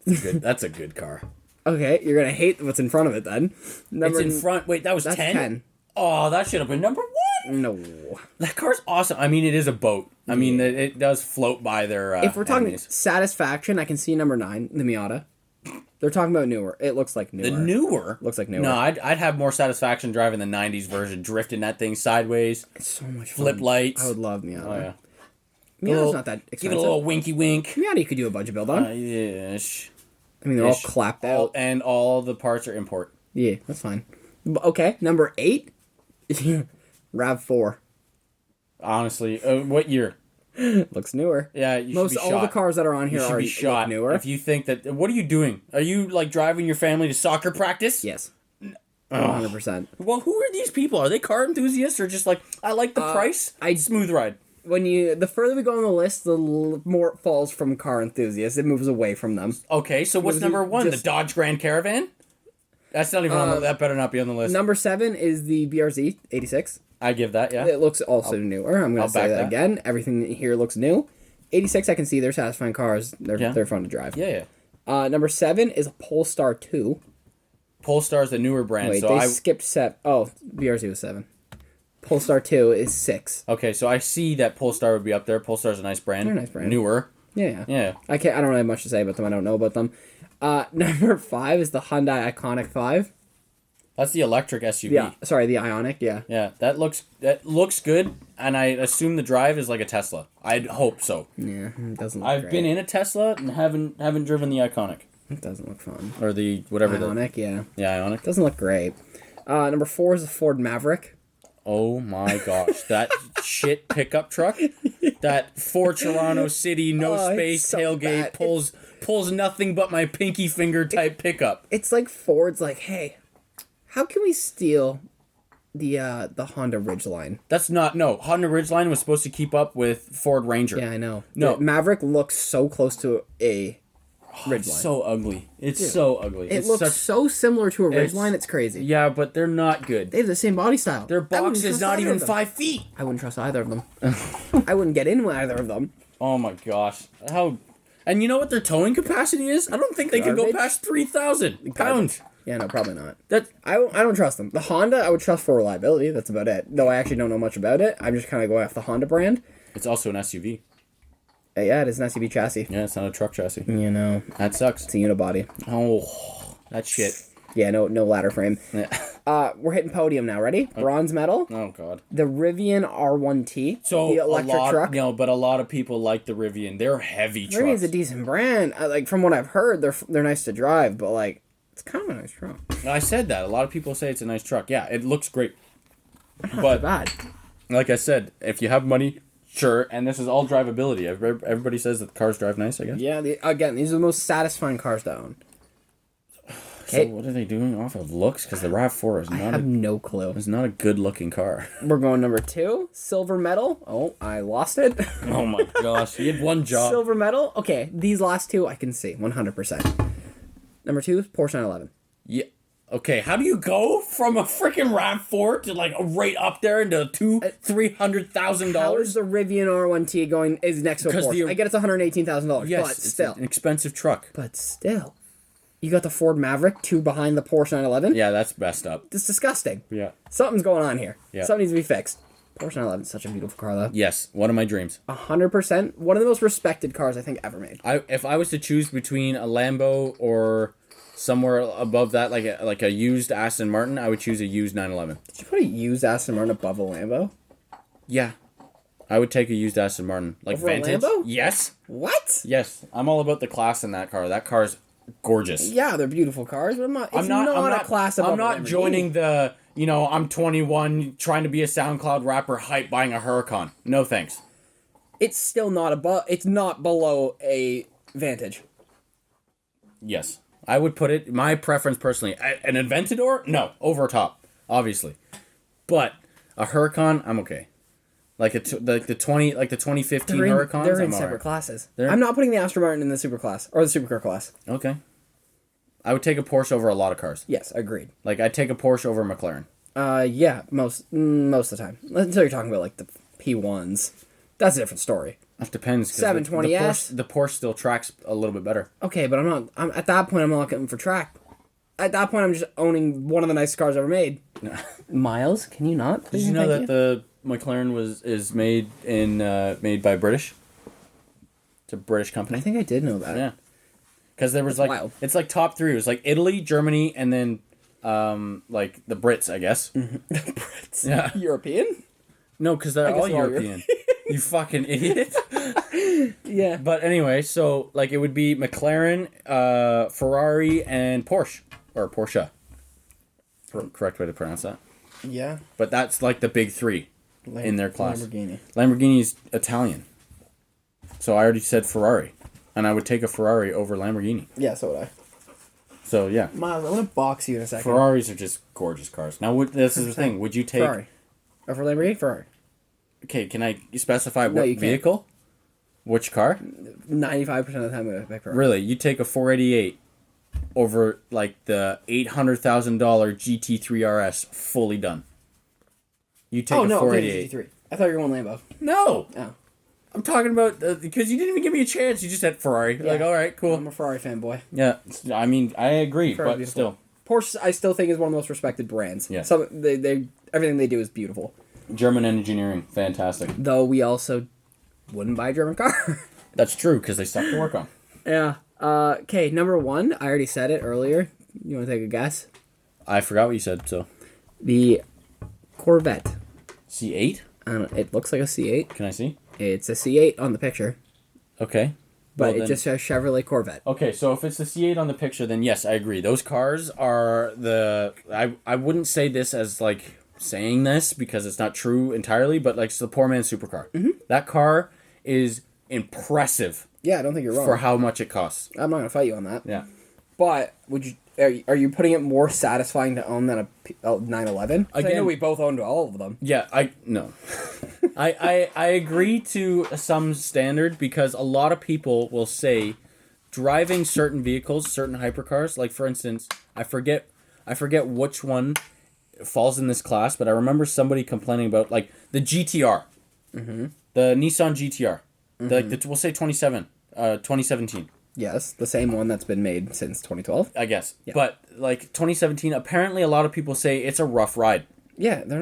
That's a good car. Okay, you're gonna hate what's in front of it then. It's in front. Wait, that was 10? 10. Oh, that should have been number 1. No. That car's awesome. I mean, it is a boat. I mean, it does float by their. If we're talking enemies. satisfaction, I can see number 9, the Miata. They're talking about newer. It looks like newer. The newer Looks like newer. No, I'd have more satisfaction driving the '90s version, drifting that thing sideways. It's so much fun. Flip lights. I would love Miata. Oh yeah. Miata's not that expensive. Give it a little winky wink. Miata you could do a budget build on. Yes. I mean, they're all clapped out. And all the parts are import. Yeah, that's fine. Okay, number 8, RAV4. Honestly, what year? Looks newer. Yeah, you Most should be all shot. the cars that are on here You should are be shot newer. if you think that. What are you doing? Are you like driving your family to soccer practice? Yes. 100%. Well, who are these people? Are they car enthusiasts or just like I like the price? Smooth ride. The further we go on the list, the more it falls from car enthusiasts. It moves away from them. Okay, so what's number 1? The Dodge Grand Caravan? That's not even on the, that better not be on the list. Number 7 is the BRZ 86. I give that, yeah. It looks also newer. I'm going to say that again. Everything here looks new. 86, I can see they're satisfying cars. They're fun to drive. Yeah, yeah. Number 7 is a Polestar 2. Polestar's the newer brand. Wait, so they skipped set. Oh, BRZ was 7. Polestar 2 is 6. Okay, so I see that Polestar would be up there. Polestar's a nice brand. They're a nice brand. Newer. Yeah. Yeah. I don't really have much to say about them. I don't know about them. Number 5 is the Hyundai Iconic 5. That's the electric SUV. Yeah, sorry, the Ioniq, yeah. Yeah, that looks good, and I assume the drive is like a Tesla. I'd hope so. Yeah, it doesn't look I've great. been in a Tesla and haven't driven the Iconic. It doesn't look fun. Or the whatever Ioniq, yeah. Yeah, Ioniq. Doesn't look great. Number 4 is the Ford Maverick. Oh my gosh, that shit pickup truck, that Ford Toronto City no space so tailgate bad. pulls nothing but my pinky finger type pickup. It's like Ford's like, hey, how can we steal the Honda Ridgeline? That's not Honda Ridgeline was supposed to keep up with Ford Ranger. Yeah, I know. No. The Maverick looks so close to a Ridgeline. It's so ugly. It's so ugly. It looks so similar to a Ridgeline, it's crazy. Yeah, but they're not good. They have the same body style. Their box is not even 5 feet. I wouldn't trust either of them. I wouldn't get in with either of them. Oh my gosh. And you know what their towing capacity is? I don't think they can go Garbage? past 3,000 pounds. Yeah, no, probably not. I I don't trust them. The Honda, I would trust for reliability. That's about it. Though I actually don't know much about it. I'm just kind of going off the Honda brand. It's also an SUV. Yeah, it is an SUV chassis. Yeah, it's not a truck chassis. You know, That sucks. it's a unibody. Oh, that shit. Yeah, no ladder frame. Yeah. We're hitting podium now. Ready? Bronze medal. Oh god. The Rivian R1T. So the electric truck. but a lot of people like the Rivian. They're heavy trucks. Rivian's a decent brand. Like from what I've heard, they're nice to drive, but like it's kind of a nice truck. I said that. A lot of people say it's a nice truck. Yeah, it looks great. Not But bad. like I said, if you have money, sure. And this is all drivability. Everybody says that the cars drive nice, I guess. Yeah. Again, these are the most satisfying cars to own. So what are they doing off of looks? Because the RAV4 is I have no clue. is not a good looking car. We're going number 2, silver medal. Oh, I lost it. Oh my gosh, you had one job. Silver medal. Okay, these last two I can see 100%. Number 2 is Porsche 911. Yeah. Okay, how do you go from a freaking RAV4 to like right up there into $300,000? How is the Rivian R1T going? Is next to a Porsche? I get it's $118,000. Yes, but it's still, an expensive truck. but still, you got the Ford Maverick 2 behind the Porsche 911. Yeah, that's messed up. It's disgusting. Yeah. Something's going on here. Yeah. Something needs to be fixed. Porsche 911 is such a beautiful car, though. Yes, one of my dreams. 100%. One of the most respected cars I think ever made. If I was to choose between a Lambo or somewhere above that, like a used Aston Martin, I would choose a used 911. Did you put a used Aston Martin above a Lambo? Yeah. I would take a used Aston Martin. Like Over a vintage. Lambo? Yes. What? Yes. I'm all about the class in that car. That car's gorgeous. Yeah, they're beautiful cars, but I'm not a class above I'm not a Lamborghini. joining the, I'm 21 trying to be a SoundCloud rapper hype buying a Huracan. No thanks. It's still not above. It's not below a Vantage. Yes. I would put it, my preference personally, an Aventador? No, over top, obviously. But a Huracan, I'm okay. Like the 2015 Huracans, They're in I'm separate alright. classes. I'm not putting the Aston Martin in the super class or the supercar class. Okay. I would take a Porsche over a lot of cars. Yes, agreed. Like, I'd take a Porsche over a McLaren. Yeah, most of the time. Until you're talking about like the P1s, that's a different story. That depends. 720S. The Porsche still tracks a little bit better. Okay, but I'm at that point. I'm not looking for track. At that point, I'm just owning one of the nicest cars ever made. Miles, can you not? Did you know that the McLaren is made by British? It's a British company. I think I did know that. Yeah. Because there was wild. it's like top three. It was like Italy, Germany, and then like the Brits, I guess. The Brits. Yeah. European? No, because they're all European. You fucking idiot. Yeah. But anyway, so like it would be McLaren, Ferrari, and Porsche. Or Porsche. Correct way to pronounce that. Yeah. But that's like the big three in their class. Lamborghini. Lamborghini's Italian. So I already said Ferrari. And I would take a Ferrari over Lamborghini. Yeah, so would I. So yeah. Miles, I'm gonna box you in a second. Ferraris are just gorgeous cars. Now, this is the thing. Would you take... Ferrari. Or for Lamborghini? Ferrari. Okay, can I specify what you can't. vehicle? Which car? 95% of the time, I'm gonna pick Ferrari. Really? You take a 488 over, like, the $800,000 GT3 RS fully done. You take a 488. GT3. I thought you were going Lambo. No! Oh. I'm talking about... because you didn't even give me a chance. You just said Ferrari. Yeah. Like, all right, cool. I'm a Ferrari fanboy. Yeah, I mean, I agree, Ferrari's but beautiful. still. Porsche, I still think, is one of the most respected brands. Yeah. They everything they do is beautiful. German engineering, fantastic. Though we also wouldn't buy a German car. That's true, because they suck to work on. Yeah. Okay, number one. I already said it earlier. You want to take a guess? I forgot what you said, so. The Corvette. C8? It looks like a C8. Can I see? It's a C8 on the picture, Okay. but it just says Chevrolet Corvette. Okay, so if it's the C8 on the picture, then yes, I agree. Those cars are I wouldn't say this as, like, saying this because it's not true entirely, but, like, it's the poor man's supercar. Mm-hmm. That car is impressive Yeah, I don't think you're wrong. for how much it costs. I'm not gonna fight you on that. Yeah. But would you? Are you putting it more satisfying to own than a 911? I Again- know we both owned all of them. Yeah, no. I agree to some standard because a lot of people will say driving certain vehicles, certain hypercars, like for instance, I forget which one falls in this class, but I remember somebody complaining about like the GTR. Mm-hmm. The Nissan GTR. Mm-hmm. We'll say 2017. Yes, the same one that's been made since 2012. I guess. Yeah. But like 2017, apparently a lot of people say it's a rough ride. Yeah, they're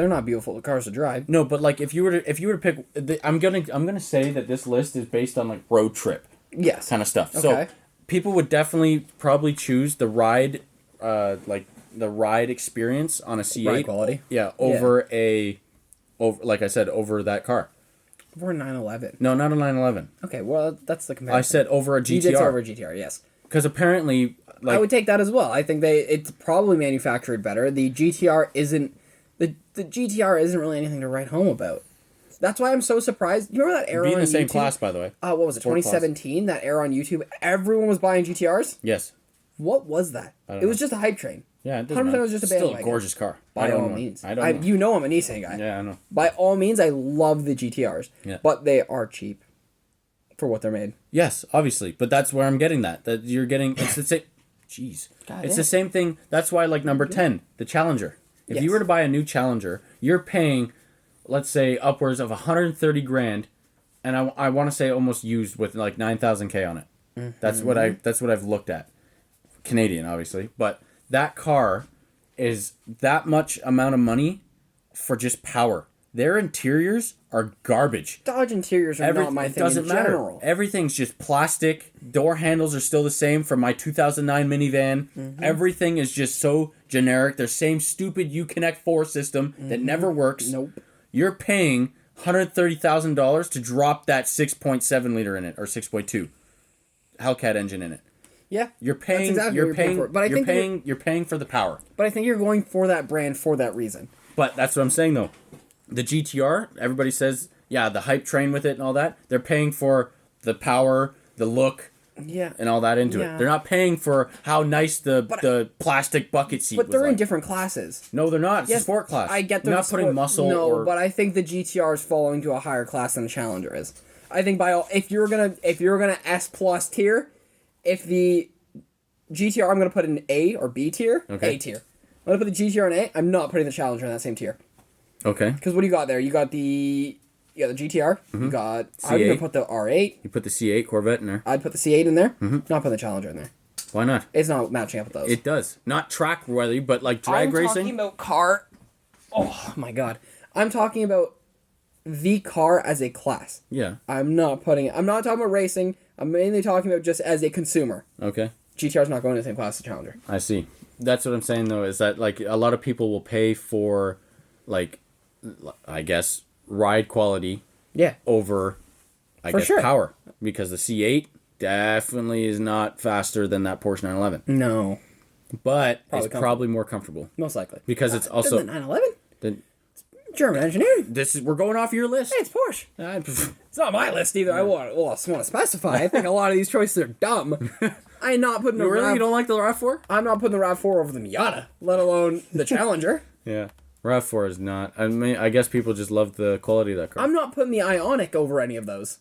not beautiful cars to drive. No, but like if you were to pick, I'm gonna say that this list is based on like road trip Yes. kind of stuff. Okay. So people would definitely probably choose the ride, like the ride experience on a C8 Ride quality. Yeah, over like I said, over that car. We're 911. No, not a 911. Okay, well that's the comparison. I said over a You did say over GTR a GTR, yes. because apparently, like I would take that as well. I think it's probably manufactured better. The GTR isn't the GTR isn't really anything to write home about. That's why I'm so surprised. You remember that era be in on the same YouTube? class, by the way. What was it? Sport class. 2017. That era on YouTube, everyone was buying GTRs. Yes. What was that? It was just a hype train. Yeah, it doesn't 100% matter. was just a Still a bandwagon. gorgeous car. By I don't all know. means. I don't know. You know I'm a Nissan guy. Yeah, I know. By all means, I love the GTRs. Yeah. But they are cheap for what they're made. Yes, obviously, but that's where I'm getting that. That you're getting it's the same. Jeez, God, it's yeah. the same thing. That's why, like number 10, the Challenger. If Yes. you were to buy a new Challenger, you're paying, let's say, upwards of 130 grand, and I want to say almost used with like 9,000 K on it. Mm-hmm. That's what I've looked at. Canadian, obviously, but that car is that much amount of money for just power. Their interiors are garbage. Dodge interiors are not my thing in general. Everything's just plastic. Door handles are still the same from my 2009 minivan. Mm-hmm. Everything is just so generic. Their same stupid Uconnect 4 system that never works. Nope. You're paying $130,000 to drop that 6.7 liter in it or 6.2 Hellcat engine in it. Yeah. You're paying. That's exactly You're what you're paying paying. for. But I you're think paying. You're paying for the power. But I think you're going for that brand for that reason. But that's what I'm saying though. The GTR, everybody says, yeah, the hype train with it and all that. They're paying for the power, the look, Yeah. and all that into Yeah. it. They're not paying for how nice the plastic bucket seat But was they're in like. different classes. No, they're not. It's a Yes, sport class. I get You're they're not putting sport- muscle No, or... but I think the GTR is falling to a higher class than the Challenger is. I think if you're gonna S plus tier, if the GTR I'm gonna put in A or B tier, Okay. A tier. I'm gonna put the GTR in A. I'm not putting the Challenger in that same tier. Okay. Because what do you got there? You got the GTR. You got I'm C8. gonna put the R8. You put the C8 Corvette in there. I'd put the C8 in there. Not putting the Challenger in there. Why not? It's not matching up with those. It does. Not track worthy, but like drag I'm racing. talking about car. Oh my god. I'm talking about the car as a class. Yeah. I'm not talking about racing. I'm mainly talking about just as a consumer. Okay. GTR's not going in the same class as Challenger. I see. That's what I'm saying though, is that like a lot of people will pay for like I guess ride quality Yeah. over For sure. power. Because the C8 definitely is not faster than that Porsche 911. No. But Probably it's probably more comfortable. Most likely. Because it's also The 911? the, German engineering. we're going off your list. Hey, it's Porsche. It's not my list either. I want to specify. I think a lot of these choices are dumb. I'm not putting the Really? You don't like the RAV4? I'm not putting the RAV4 over the Miata, let alone the Challenger. Yeah. RAV4 is not. I mean, I guess people just love the quality of that car. I'm not putting the Ioniq over any of those.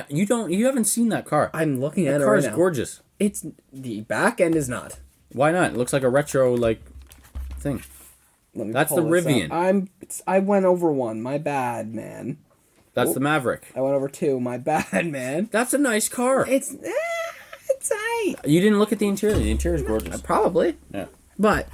You haven't seen that car. I'm looking at That it car right is now. gorgeous. It's the back end is not. Why not? It looks like a retro like thing. Let me That's pull the this up. Rivian. I went over one. My bad, man. That's the Maverick. I went over two. My bad, man. That's a nice car. It's aight. You didn't look at the interior. The interior is gorgeous. Probably, Yeah. but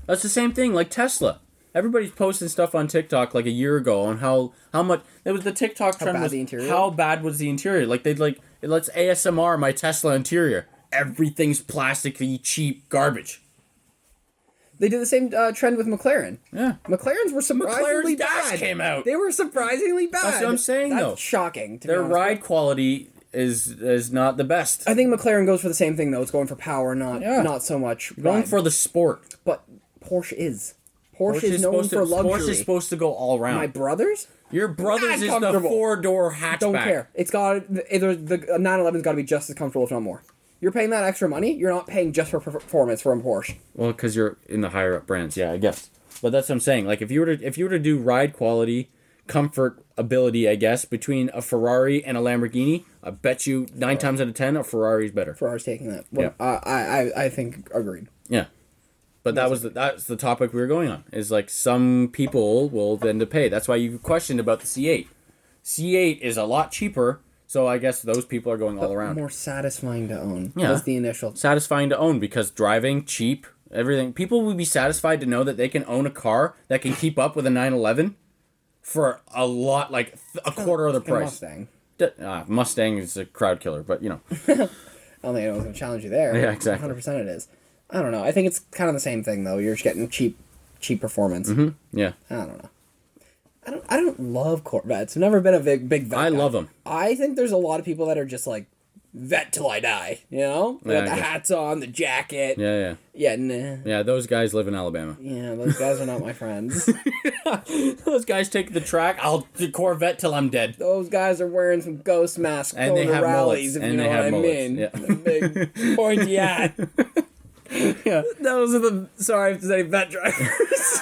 That's the same thing like Tesla. Everybody's posting stuff on TikTok like a year ago on how much it was the TikTok trend bad was the interior? how bad was the interior. Like they'd like let's ASMR my Tesla interior. Everything's plasticky, cheap garbage. they did the same trend with McLaren. Yeah. McLarens were surprisingly McLaren's dash bad. came out. They were surprisingly bad. That's what I'm saying, That's though. shocking. To be Their honest. ride quality is not the best. I think McLaren goes for the same thing though. It's going for power, not so much Going ride. for the sport. But Porsche is. Porsche is known supposed for to, luxury. Porsche is supposed to go all around. My brothers? Your brother's is the comfortable. 4-door hatchback. Don't care. It's got either the 911's got to be just as comfortable, if not more. You're paying that extra money. You're not paying just for performance from Porsche. Well, because you're in the higher up brands, yeah, I guess. But that's what I'm saying. Like if you were to do ride quality, comfort, ability, I guess between a Ferrari and a Lamborghini, I bet you 9 times out of 10 a Ferrari's better. Ferrari's taking that. Well, Yeah. I think agreed. Yeah. But that's the topic we were going on. Is like some people will then to pay. That's why you questioned about the C8. C8 is a lot cheaper, so I guess those people are going all around. More satisfying to own. Yeah. That's the initial. Satisfying to own because driving cheap, everything. People would be satisfied to know that they can own a car that can keep up with a 911 for a lot, like a quarter of the price. Mustang. Mustang is a crowd killer, but you know. I don't think anyone's going to challenge you there. Yeah, exactly. 100% it is. I don't know. I think it's kind of the same thing though. You're just getting cheap performance. Yeah. I don't know. I don't love Corvettes. I've never been a big vet I guy. love them. I think there's a lot of people that are just like vet till I die. You know, they Yeah, got I the guess. hats on, the jacket. Yeah. Yeah, nah. Yeah, those guys live in Alabama. Yeah, those guys are not my friends. Those guys take the track. I'll do Corvette till I'm dead. Those guys are wearing some ghost masks And going they to have rallies, mullets. if And you know they what have I mullets. mean. Yeah. The big pointy hat. Yeah. Those are the sorry to say vet drivers,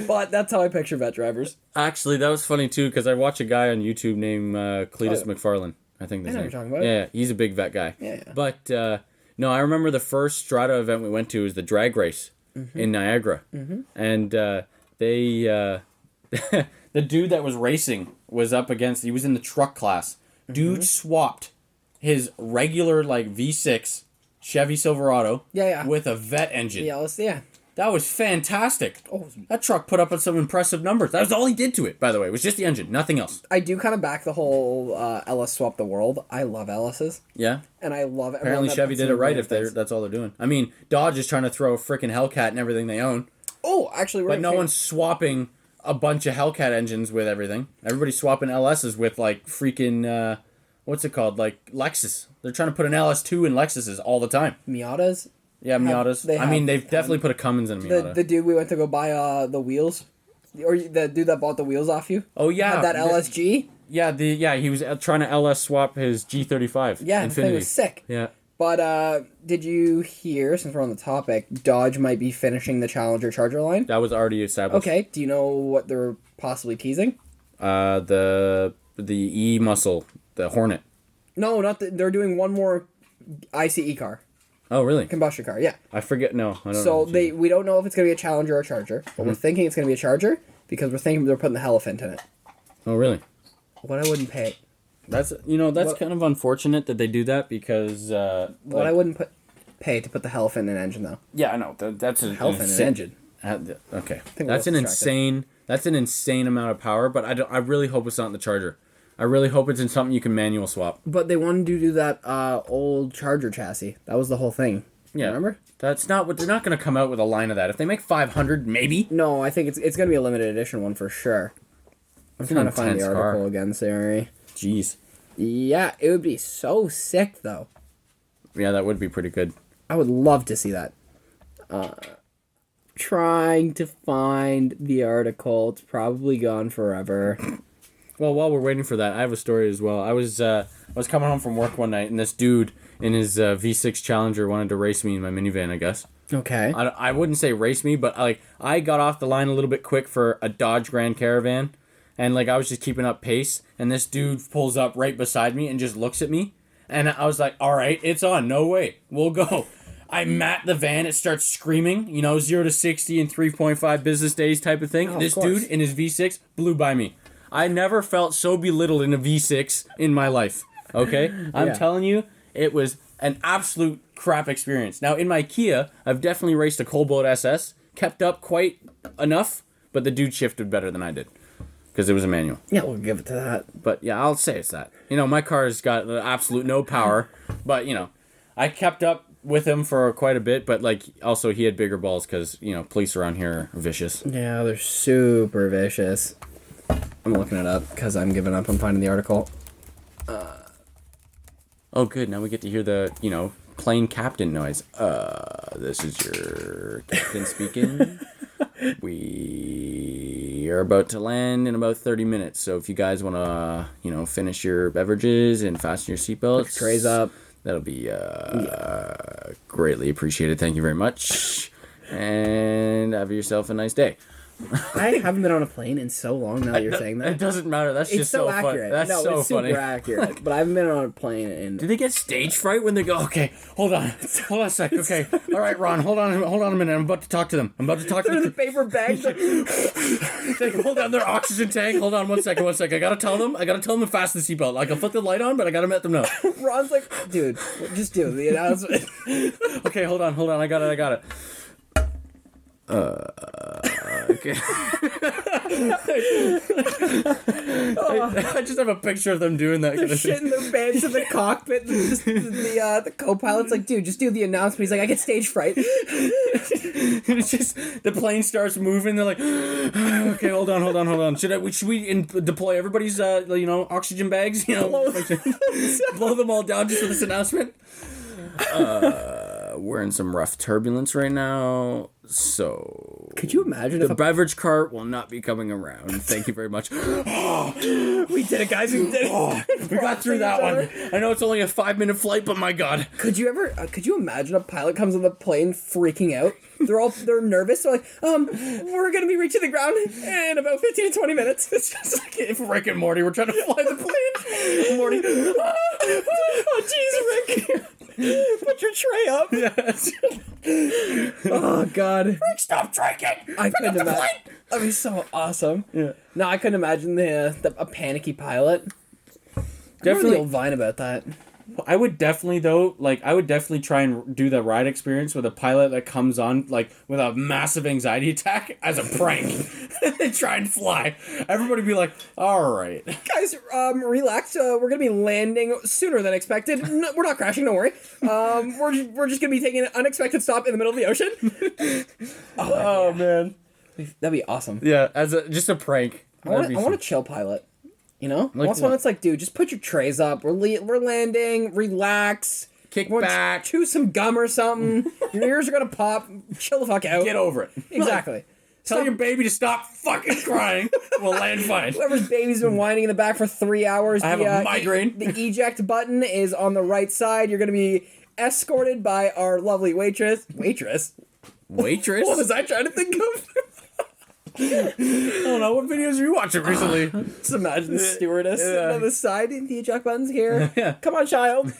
but that's how I picture vet drivers. Actually, that was funny too because I watch a guy on YouTube named Cletus Oh. McFarlane. I think that's I know name. what you're talking about. Yeah, he's a big vet guy. Yeah. But no, I remember the first Strata event we went to was the drag race in Niagara, and they the dude that was racing was up against. He was in the truck class. Dude swapped his regular like V6 Chevy Silverado Yeah. with a vet engine. Yeah. That was fantastic. Oh, That truck put up some impressive numbers. That was all he did to it, by the way. It was just the engine, nothing else. I do kind of back the whole Ellis swap the world. I love Ellis's, Yeah. and I love. Apparently Chevy did it right if that's all they're doing. I mean, Dodge is trying to throw a freaking Hellcat in everything they own. Oh, actually, But no one's swapping a bunch of Hellcat engines with everything. Everybody's swapping LSs with like freaking, what's it called? Like Lexus. They're trying to put an LS2 in Lexuses all the time. Miatas. Yeah, Miatas. they I mean, have- they've definitely put a Cummins in a Miata. The dude we went to go buy the wheels, or the dude that bought the wheels off you. Oh, yeah. Had that LSG. he was trying to LS swap his G35. Yeah, the thing was sick. Yeah. But did you hear, since we're on the topic, Dodge might be finishing the Challenger Charger line? That was already established. Okay, do you know what they're possibly teasing? The E-Muscle, the Hornet. No, they're doing one more ICE car. Oh, really? Combustion car, yeah. I forget. No, I don't So know. we don't know if it's going to be a Challenger or a Charger, but we're thinking it's going to be a Charger because we're thinking they're putting the Elephant in it. Oh, really? What I wouldn't pay. That's kind of unfortunate that they do that because What I wouldn't pay to put the Elephant in an engine though. Yeah, I know that's an Elephant in an engine. Okay, that's an insane amount of power. But I really hope it's not in the Charger. I really hope it's in something you can manual swap. But they wanted to do that old Charger chassis. That was the whole thing. Yeah, remember? That's not what they're not going to come out with a line of that. If they make 500, maybe. No, I think it's going to be a limited edition one for sure. I'm trying to find the article again. Sorry. Jeez. Yeah, it would be so sick though. Yeah, that would be pretty good. I would love to see that. Trying to find the article. It's probably gone forever. Well, while we're waiting for that, I have a story as well. I was coming home from work one night, and this dude in his V6 Challenger wanted to race me in my minivan, I guess. Okay. I wouldn't say race me, but I got off the line a little bit quick for a Dodge Grand Caravan, and I was just keeping up pace, and this dude pulls up right beside me and just looks at me, and I was like, all right, it's on, no way, we'll go. I mat the van, it starts screaming, 0 to 60 in 3.5 business days type of thing. Oh, this dude in his V6 blew by me. I never felt so belittled in a V6 in my life, okay? I'm telling you, it was an absolute crap experience. Now, in my Kia, I've definitely raced a Cobalt SS, kept up quite enough, but the dude shifted better than I did. Because it was a manual. Yeah, we'll give it to that. But yeah, I'll say it's that. My car's got absolute no power. But, I kept up with him for quite a bit. But, also he had bigger balls because, police around here are vicious. Yeah, they're super vicious. I'm looking it up because I'm giving up on finding the article. Oh, good. Now we get to hear the, plane captain noise. This is your captain speaking. We are about to land in about 30 minutes. So if you guys want to, finish your beverages and fasten your seatbelts. Trays up. That'll be greatly appreciated. Thank you very much. And have yourself a nice day. I haven't been on a plane in so long now that you're saying that. It doesn't matter. That's it's just so so accurate. Funny. That's so it's funny. super accurate. But I haven't been on a plane in... Do they get stage fright when they go, okay, hold on a sec, okay. All right, Ron, hold on a minute. I'm about to talk to them. They're in the paper bag. They hold down their oxygen tank. Hold on one second. I gotta tell them to fasten the seatbelt. I'll flick the light on, but I gotta let them know. Ron's like, dude, just do the announcement. Okay, hold on. I got it. Okay. I just have a picture of them doing that. They're shitting their pants in the cockpit. The co-pilot's like, dude, just do the announcement. He's like, I get stage fright. It's just the plane starts moving. They're like, okay, hold on. Should we deploy everybody's oxygen bags? Blow them all down just for this announcement. We're in some rough turbulence right now, so... Could you imagine the beverage cart will not be coming around. Thank you very much. We did it, guys. We did it. We got through that one. I know it's only a 5-minute flight, but my God. Could you imagine a pilot comes on the plane freaking out? They're nervous. They're like, we're going to be reaching the ground in about 15 to 20 minutes. It's just like if Rick and Morty were trying to fly the plane. Morty. Oh, jeez, Rick. Put your tray up. Yes. Oh, God. Rick, stop drinking. I couldn't imagine. That'd be so awesome. Yeah. No, I couldn't imagine a panicky pilot. Definitely. I'll Vine about that. I would definitely try and do the ride experience with a pilot that comes on with a massive anxiety attack as a prank. They try and fly. Everybody be like, all right. Guys, relax. We're going to be landing sooner than expected. No, we're not crashing, don't worry. We're just going to be taking an unexpected stop in the middle of the ocean. Oh, man. That'd be awesome. Yeah, just a prank. I want a chill pilot. I want someone that's like, dude, just put your trays up. We're landing. Relax. Kick back. Chew some gum or something. Your ears are gonna pop. Chill the fuck out. Get over it. Exactly. Tell your baby to stop fucking crying. We'll land fine. Whoever's baby's been whining in the back for 3 hours. I have a migraine. The eject button is on the right side. You're going to be escorted by our lovely waitress. Waitress? Waitress? What was I trying to think of? I don't know. What videos are you watching recently? Just imagine the stewardess sitting on the side. The eject button's here. Yeah. Come on, child.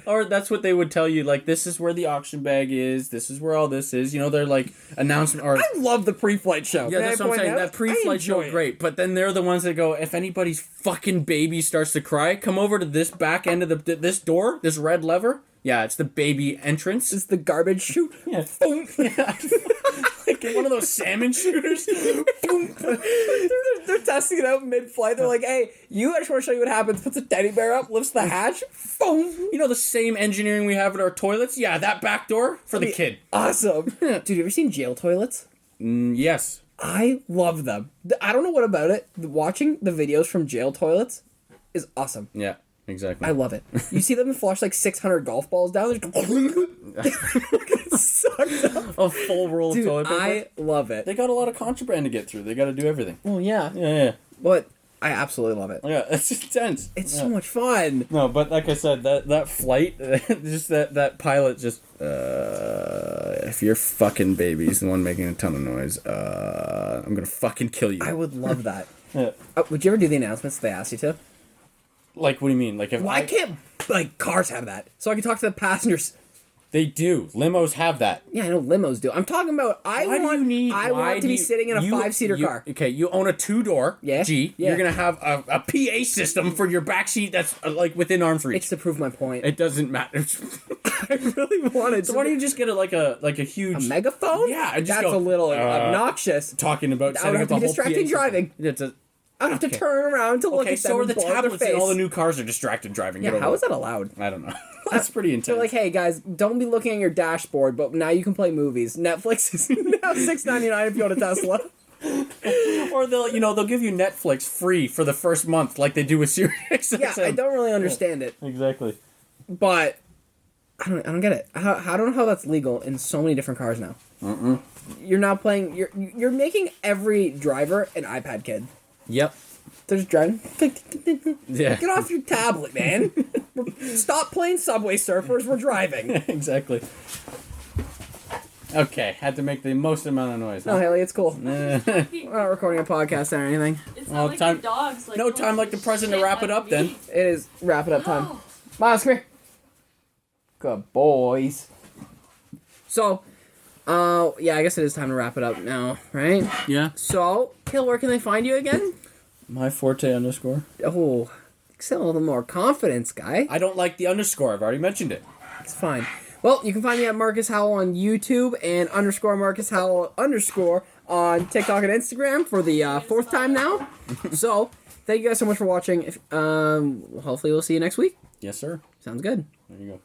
Or that's what they would tell you. Like, this is where the auction bag is. This is where all this is. You know, they're like announcement. Or I love the pre-flight show. yeah, that's what I'm saying. That pre-flight show, great. But then they're the ones that go, if anybody's fucking baby starts to cry, come over to this back end of this door, this red lever. Yeah, it's the baby entrance. It's the garbage chute. Yeah. Boom. Yeah. Like one of those salmon shooters. Boom. They're testing it out mid-flight. They're like, hey, I just want to show you what happens. Puts a teddy bear up, lifts the hatch. Boom. You know the same engineering we have in our toilets? Yeah, that back door for the kid. Awesome. Dude, you ever seen jail toilets? Yes. I love them. I don't know what about it. Watching the videos from jail toilets is awesome. Yeah, exactly. I love it. You see them flush like 600 golf balls down. Sucked up. A full roll Dude, of toilet paper. I love it. They got a lot of contraband to get through. They got to do everything. Well, yeah. Yeah. But I absolutely love it. Yeah, it's intense. It's so much fun. No, but like I said, that flight, just that pilot just, if your fucking baby's the one making a ton of noise, I'm gonna fucking kill you. I would love that. Yeah. Would you ever do the announcements they asked you to? Like, what do you mean? Like, if Why can't, like, cars have that? So I can talk to the passengers. They do. Limos have that. Yeah, I know limos do. I'm talking about, I want to be sitting in a 5-seater car. Okay, you own a 2-door G. Yeah. You're gonna have a PA system for your backseat that's like within arm's reach. It's to prove my point. It doesn't matter. I really wanted So to. why don't you just get a huge A megaphone? Yeah, I just That's go, a little obnoxious. talking about I would setting have up to a be whole PA distracting system. driving. It's a, I'd have to turn around to look okay, at them so are and the blow up their tablets and all the face. new cars are distracted driving. Yeah, how is that allowed? I don't know. That's pretty intense. They're like, hey guys, don't be looking at your dashboard, but now you can play movies. Netflix is now $6.99 if you own a Tesla. Or they'll give you Netflix free for the first month, like they do with Sirius. Yeah, I don't really understand it, Exactly. but I don't get it. I don't know how that's legal in so many different cars now. You're now playing. You're making every driver an iPad kid. Yep. They're just driving. Yeah. Get off your tablet, man. Stop playing Subway Surfers. We're driving. Exactly. Okay, had to make the most amount of noise. No, Haley, it's cool. Huh? We're not recording a podcast or anything. It's Well, not like time- the dogs. Like, No time like the president to wrap it up then. It is wrap it up time. Oh. Miles, come here. Good boys. So, yeah, I guess it is time to wrap it up now, right? Yeah. So, Cayle, where can they find you again? My forte _. Oh, a little more confidence, guy. I don't like the underscore. I've already mentioned it. It's fine. Well, you can find me at Marcus Howell on YouTube and _Marcus Howell _ on TikTok and Instagram for the 4th time now. So, thank you guys so much for watching. Hopefully we'll see you next week. Yes, sir. Sounds good. There you go.